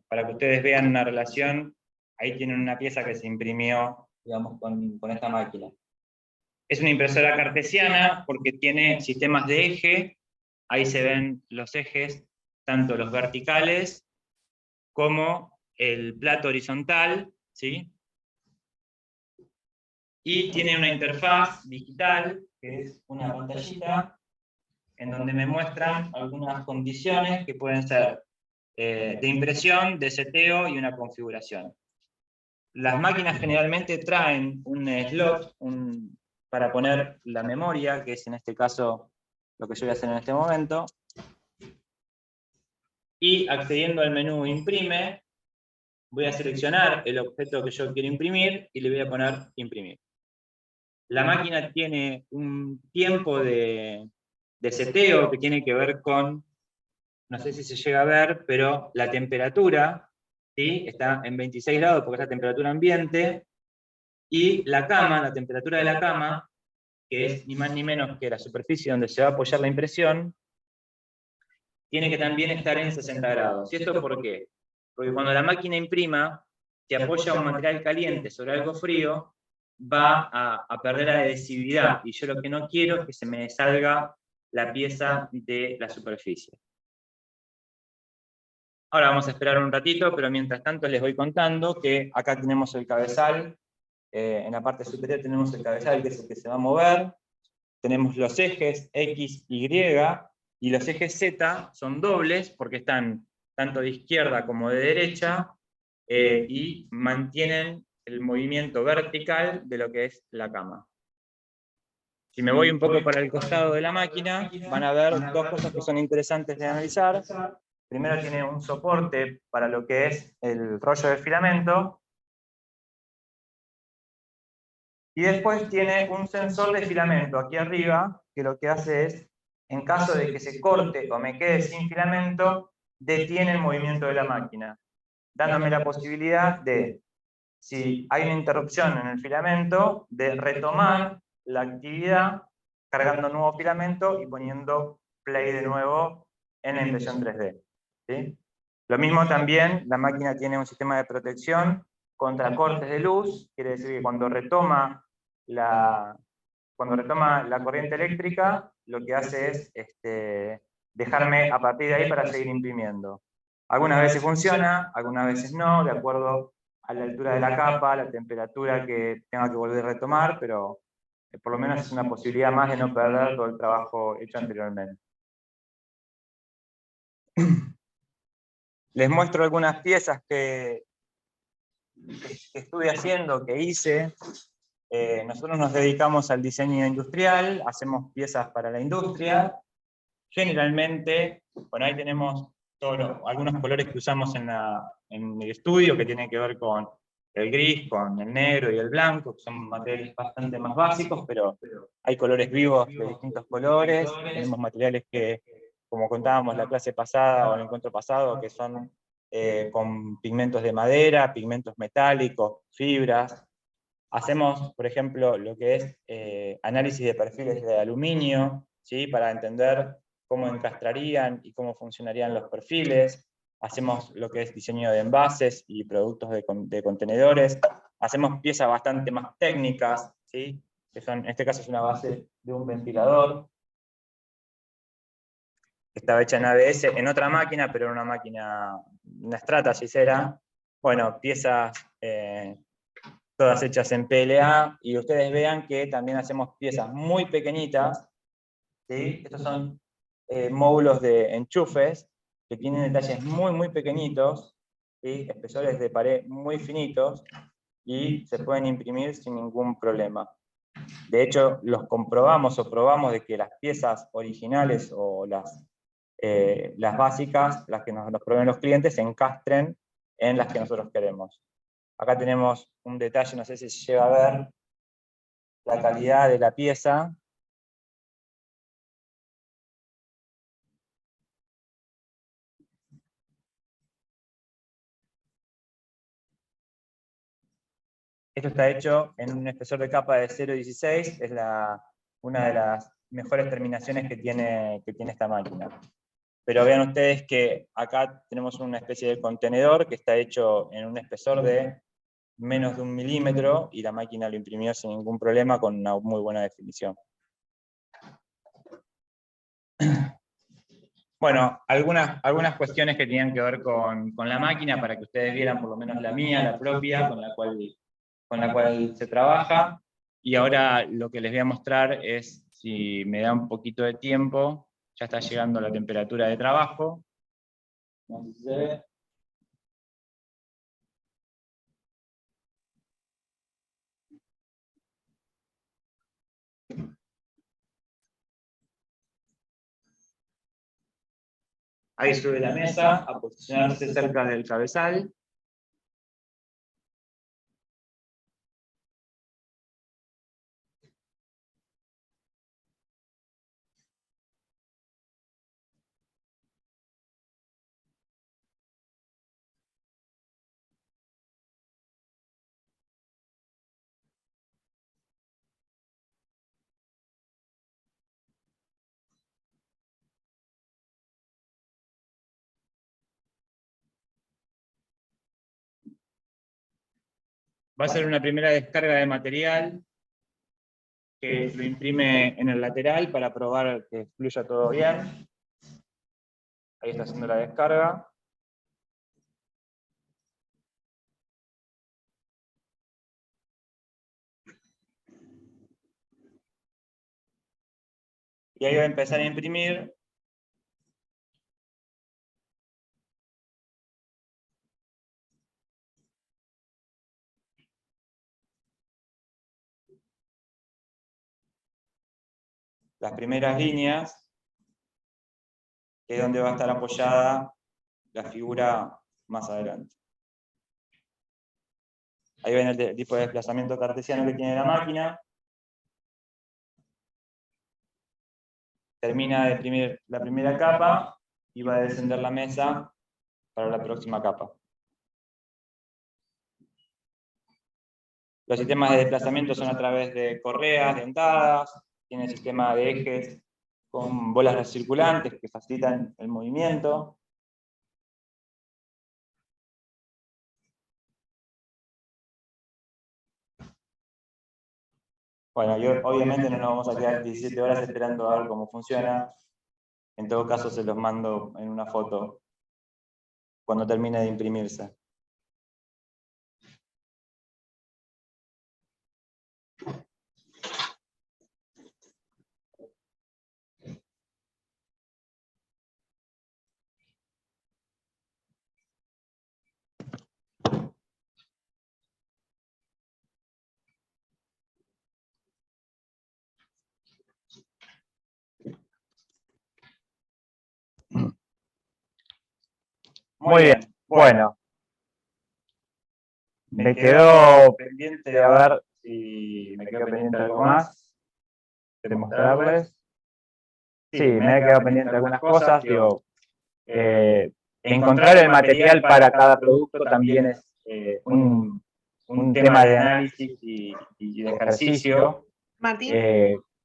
Para que ustedes vean una relación, ahí tienen una pieza que se imprimió, digamos, con esta máquina. Es una impresora cartesiana porque tiene sistemas de eje, ahí se ven los ejes, tanto los verticales como el plato horizontal, ¿sí? Y tiene una interfaz digital, que es una pantallita, en donde me muestran algunas condiciones que pueden ser de impresión, de seteo y una configuración. Las máquinas generalmente traen un slot para poner la memoria, que es en este caso lo que yo voy a hacer en este momento. Y accediendo al menú Imprime, voy a seleccionar el objeto que yo quiero imprimir y le voy a poner Imprimir. La máquina tiene un tiempo de seteo que tiene que ver con, no sé si se llega a ver, pero la temperatura, ¿sí? Está en 26 grados porque es la temperatura ambiente, y la cama, la temperatura de la cama, que es ni más ni menos que la superficie donde se va a apoyar la impresión, tiene que también estar en 60 grados. ¿Y esto por qué? Porque cuando la máquina imprima, si apoya un material caliente sobre algo frío, va a perder adhesividad, y yo lo que no quiero es que se me salga la pieza de la superficie. Ahora vamos a esperar un ratito, pero mientras tanto les voy contando que acá tenemos el cabezal, en la parte superior tenemos el cabezal, que es el que se va a mover, tenemos los ejes X, Y, y los ejes Z son dobles porque están tanto de izquierda como de derecha, y mantienen el movimiento vertical de lo que es la cama. Si me voy un poco para el costado de la máquina, van a ver dos cosas que son interesantes de analizar. Primero tiene un soporte para lo que es el rollo de filamento, y después tiene un sensor de filamento aquí arriba, que lo que hace es, en caso de que se corte o me quede sin filamento, detiene el movimiento de la máquina, dándome la posibilidad de, si hay una interrupción en el filamento, de retomar la actividad cargando nuevo filamento y poniendo play de nuevo en la impresión 3D. ¿Sí? Lo mismo también, la máquina tiene un sistema de protección contra cortes de luz, quiere decir que cuando retoma la corriente eléctrica, lo que hace es dejarme a partir de ahí para seguir imprimiendo. Algunas veces funciona, algunas veces no, de acuerdo a la altura de la capa, la temperatura que tenga que volver a retomar, pero por lo menos es una posibilidad más de no perder todo el trabajo hecho anteriormente. Les muestro algunas piezas que estuve haciendo, que hice. Nosotros nos dedicamos al diseño industrial, hacemos piezas para la industria. Generalmente, bueno, ahí tenemos algunos colores que usamos en el estudio, que tienen que ver con el gris, con el negro y el blanco, que son materiales bastante más básicos, pero hay colores vivos de distintos colores. Tenemos materiales que, como contábamos la clase pasada o el encuentro pasado, que son con pigmentos de madera, pigmentos metálicos, fibras. Hacemos, por ejemplo, lo que es análisis de perfiles de aluminio, ¿sí? Para entender cómo encastrarían y cómo funcionarían los perfiles. Hacemos lo que es diseño de envases y productos de contenedores. Hacemos piezas bastante más técnicas, ¿sí? Que son, en este caso es una base de un ventilador. Estaba hecha en ABS, en otra máquina, pero era una Stratasys era. Bueno, piezas todas hechas en PLA, y ustedes vean que también hacemos piezas muy pequeñitas, ¿sí? Estos son módulos de enchufes, que tienen detalles muy, muy pequeñitos, ¿sí? Espesores de pared muy finitos, y se pueden imprimir sin ningún problema. De hecho, los comprobamos o probamos de que las piezas originales o las básicas, las que nos proveen los clientes, se encastren en las que nosotros queremos. Acá tenemos un detalle, no sé si se llega a ver, la calidad de la pieza. Esto está hecho en un espesor de capa de 0,16, es una de las mejores terminaciones que tiene esta máquina. Pero vean ustedes que acá tenemos una especie de contenedor que está hecho en un espesor de menos de 1 milímetro y la máquina lo imprimió sin ningún problema con una muy buena definición. Bueno, algunas cuestiones que tenían que ver con la máquina para que ustedes vieran por lo menos la mía, la propia, con la cual se trabaja. Y ahora lo que les voy a mostrar es, si me da un poquito de tiempo, ya está llegando la temperatura de trabajo. No sé si se ve. Ahí sube la mesa, a posicionarse cerca del cabezal. Va a ser una primera descarga de material que lo imprime en el lateral para probar que fluya todo bien. Ahí está haciendo la descarga. Y ahí va a empezar a imprimir. Las primeras líneas, que es donde va a estar apoyada la figura más adelante. Ahí ven el tipo de desplazamiento cartesiano que tiene la máquina. Termina de imprimir la primera capa y va a descender la mesa para la próxima capa. Los sistemas de desplazamiento son a través de correas dentadas, tiene sistema de ejes con bolas recirculantes que facilitan el movimiento. Bueno, y obviamente no nos vamos a quedar 17 horas esperando a ver cómo funciona. En todo caso se los mando en una foto cuando termine de imprimirse. Muy bien, bueno. Me quedó pendiente de ver si me quedó pendiente algo más de mostrarles. Sí, me ha quedado pendiente algunas cosas. Digo, encontrar el material para cada producto también es un tema de análisis y de ejercicio. Martín,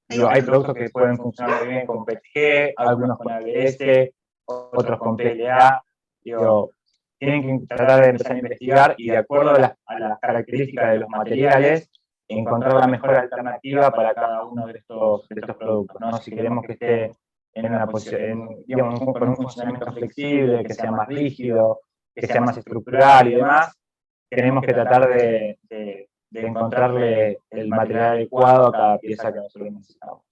Digo, hay productos que pueden funcionar muy bien con PETG, algunos con ABS, otros con PLA. Digo, tienen que tratar de empezar a investigar y de acuerdo a las características de los materiales, encontrar la mejor alternativa para cada uno de estos productos, ¿no? Si queremos que esté en una posición, digamos, con un funcionamiento flexible, que sea más rígido, que sea más estructural y demás, tenemos que tratar de encontrarle el material adecuado a cada pieza que nosotros necesitamos.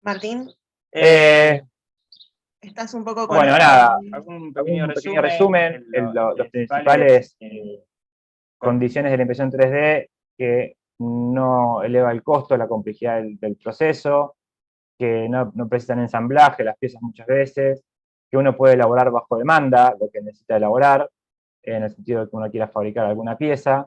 Martín, estás un poco con... Bueno, nada, un pequeño resumen, los principales condiciones de la impresión 3D, que no eleva el costo, la complejidad del proceso, que no necesitan ensamblaje las piezas muchas veces, que uno puede elaborar bajo demanda lo que necesita elaborar, en el sentido de que uno quiera fabricar alguna pieza.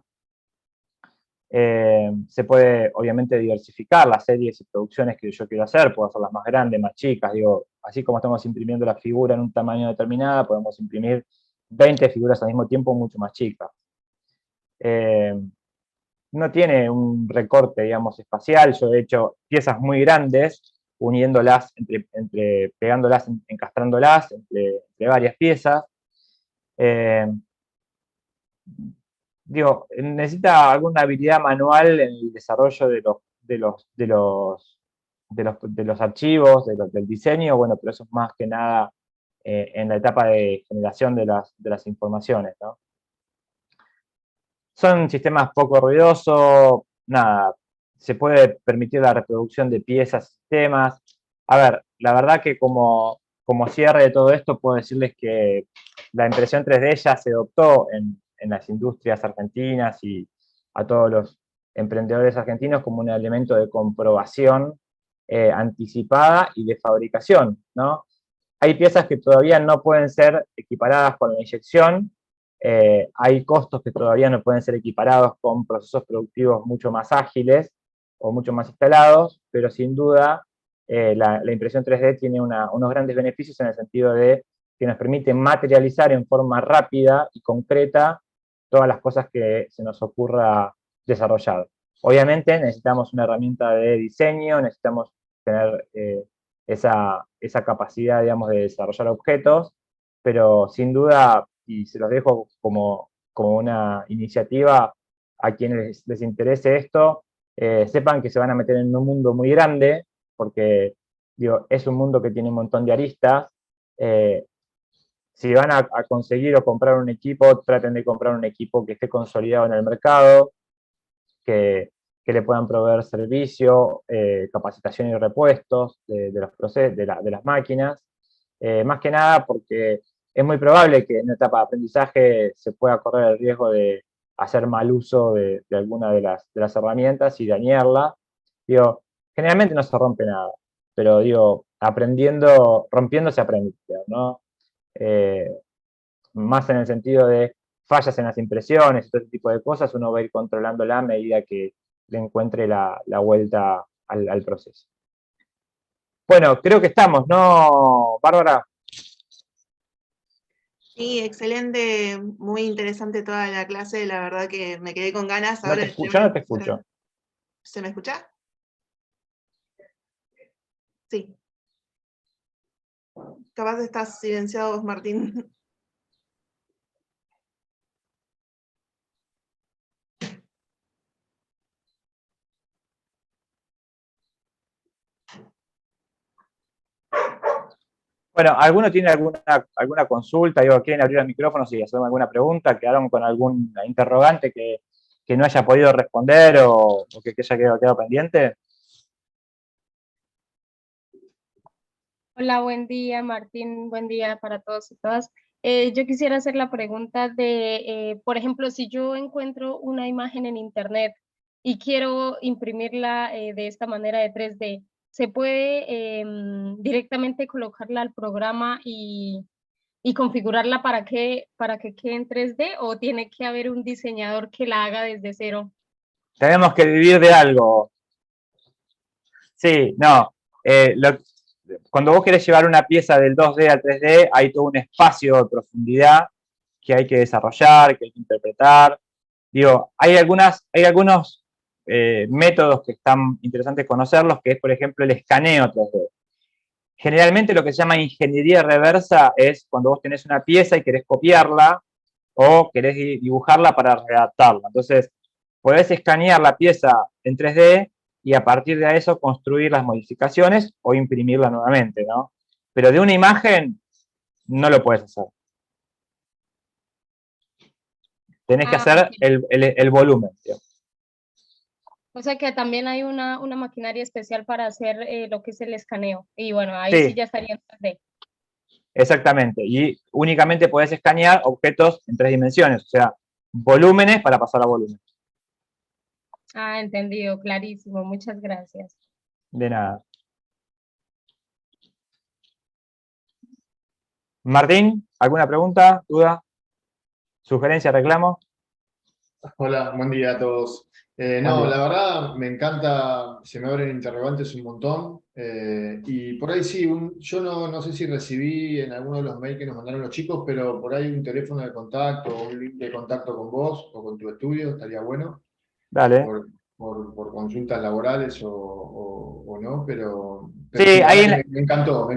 Se puede, obviamente, diversificar las series y producciones que yo quiero hacer, puedo hacerlas más grandes, más chicas, digo, así como estamos imprimiendo la figura en un tamaño determinado, podemos imprimir 20 figuras al mismo tiempo mucho más chicas. No tiene un recorte, digamos, espacial, yo he hecho piezas muy grandes, uniéndolas, pegándolas, encastrándolas entre varias piezas. Digo, necesita alguna habilidad manual en el desarrollo de los archivos, del diseño, bueno, pero eso es más que nada en la etapa de generación de las informaciones, ¿no? Son sistemas poco ruidosos, nada, se puede permitir la reproducción de piezas, sistemas. A ver, la verdad que como cierre de todo esto puedo decirles que la impresión 3D ya se adoptó en las industrias argentinas y a todos los emprendedores argentinos como un elemento de comprobación anticipada y de fabricación, ¿no? Hay piezas que todavía no pueden ser equiparadas con la inyección, hay costos que todavía no pueden ser equiparados con procesos productivos mucho más ágiles o mucho más instalados, pero sin duda la impresión 3D tiene unos grandes beneficios en el sentido de que nos permite materializar en forma rápida y concreta todas las cosas que se nos ocurra desarrollar. Obviamente necesitamos una herramienta de diseño, necesitamos tener esa capacidad, digamos, de desarrollar objetos, pero sin duda, y se los dejo como una iniciativa a quienes les interese esto, sepan que se van a meter en un mundo muy grande, porque digo, es un mundo que tiene un montón de aristas. Si van a conseguir o comprar un equipo, traten de comprar un equipo que esté consolidado en el mercado, que le puedan proveer servicio, capacitación y repuestos de los procesos, de las máquinas. Más que nada porque es muy probable que en una etapa de aprendizaje se pueda correr el riesgo de hacer mal uso de alguna de las herramientas y dañarla. Digo, generalmente no se rompe nada, pero digo, rompiendo se aprende, ¿no? Más en el sentido de fallas en las impresiones y todo ese tipo de cosas, uno va a ir controlándola a medida que le encuentre la vuelta al proceso. Bueno, creo que estamos, ¿no, Bárbara? Sí, excelente, muy interesante toda la clase, la verdad que me quedé con ganas. No Ahora te escucho, yo no te escucho. ¿Se me escucha? Sí. Capaz estás silenciado vos, Martín. Bueno, ¿alguno tiene alguna consulta? Digo, ¿quieren abrir el micrófono si hacen alguna pregunta? ¿Quedaron con algún interrogante que no haya podido responder o que haya quedado pendiente? Hola, buen día, Martín, buen día para todos y todas. Yo quisiera hacer la pregunta de, por ejemplo, si yo encuentro una imagen en internet y quiero imprimirla de esta manera de 3D, ¿se puede directamente colocarla al programa y configurarla para que quede en 3D o tiene que haber un diseñador que la haga desde cero? Tenemos que vivir de algo. Sí, no. Cuando vos querés llevar una pieza del 2D al 3D, hay todo un espacio de profundidad que hay que desarrollar, que hay que interpretar. Digo, hay algunos métodos que están interesantes conocerlos, que es, por ejemplo, el escaneo 3D. Generalmente lo que se llama ingeniería reversa es cuando vos tenés una pieza y querés copiarla o querés dibujarla para readaptarla. Entonces, podés escanear la pieza en 3D y a partir de eso construir las modificaciones o imprimirla nuevamente, ¿no? Pero de una imagen no lo puedes hacer. Tenés que hacer Ok. el volumen, ¿sí? O sea que también hay una maquinaria especial para hacer lo que es el escaneo. Y bueno, ahí sí Sí, ya estaría en 3D. exactamente. Y únicamente podés escanear objetos en 3 dimensiones, o sea, volúmenes para pasar a volumen. Ah, entendido, clarísimo. Muchas gracias. De nada. Martín, ¿alguna pregunta, duda? ¿Sugerencia, reclamo? Hola, buen día a todos. No, la verdad me encanta, se me abren interrogantes un montón. Y por ahí sí, yo no sé si recibí en alguno de los mails que nos mandaron los chicos, pero por ahí un teléfono de contacto o un link de contacto con vos o con tu estudio estaría bueno Dale. por consultas laborales o no, pero Sí, sí, la ahí verdad que me encantó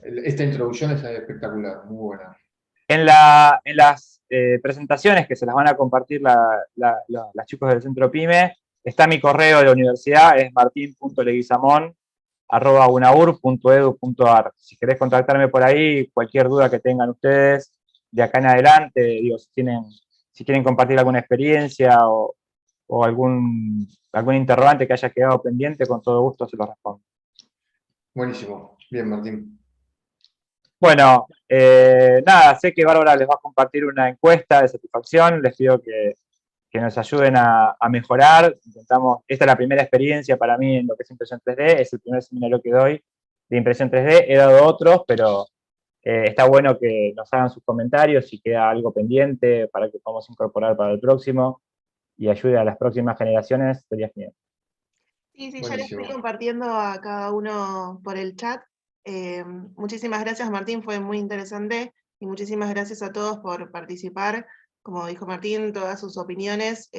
esta introducción, es espectacular, muy buena. en las presentaciones que se las van a compartir las chicos del Centro PYME, está mi correo de la universidad, es martin.leguizamón@unaur.edu.ar. Si querés contactarme por ahí, cualquier duda que tengan ustedes de acá en adelante, digo, si quieren compartir alguna experiencia o algún interrogante que haya quedado pendiente, con todo gusto se lo respondo. Buenísimo. Bien, Martín. Bueno, nada, sé que Bárbara les va a compartir una encuesta de satisfacción, les pido que nos ayuden a mejorar. Esta es la primera experiencia para mí en lo que es impresión 3D, es el primer seminario que doy de impresión 3D, he dado otros, pero está bueno que nos hagan sus comentarios si queda algo pendiente para que podamos incorporar para el próximo y ayude a las próximas generaciones, sería genial. Sí, ya les Buenísimo. estoy compartiendo a cada uno por el chat. Muchísimas gracias, Martín, fue muy interesante, y muchísimas gracias a todos por participar. Como dijo Martín, todas sus opiniones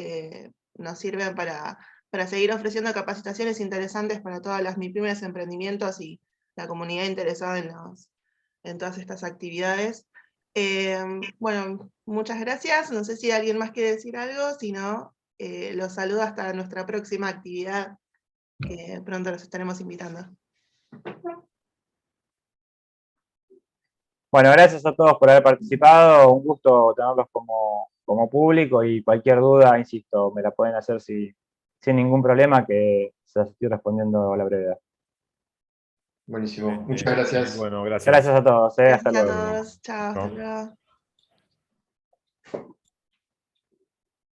nos sirven para seguir ofreciendo capacitaciones interesantes para todas las MIPYMEs, emprendimientos y la comunidad interesada en todas estas actividades. Bueno, muchas gracias. No sé si alguien más quiere decir algo, si no, los saludo hasta nuestra próxima actividad, que pronto los estaremos invitando. Bueno, gracias a todos por haber participado, un gusto tenerlos como público, y cualquier duda, insisto, me la pueden hacer sin ningún problema, que se las estoy respondiendo a la brevedad. Buenísimo. Muchas gracias. Bueno, gracias. Gracias a todos, hasta Gracias a luego. todos. Chao, hasta Chao. luego.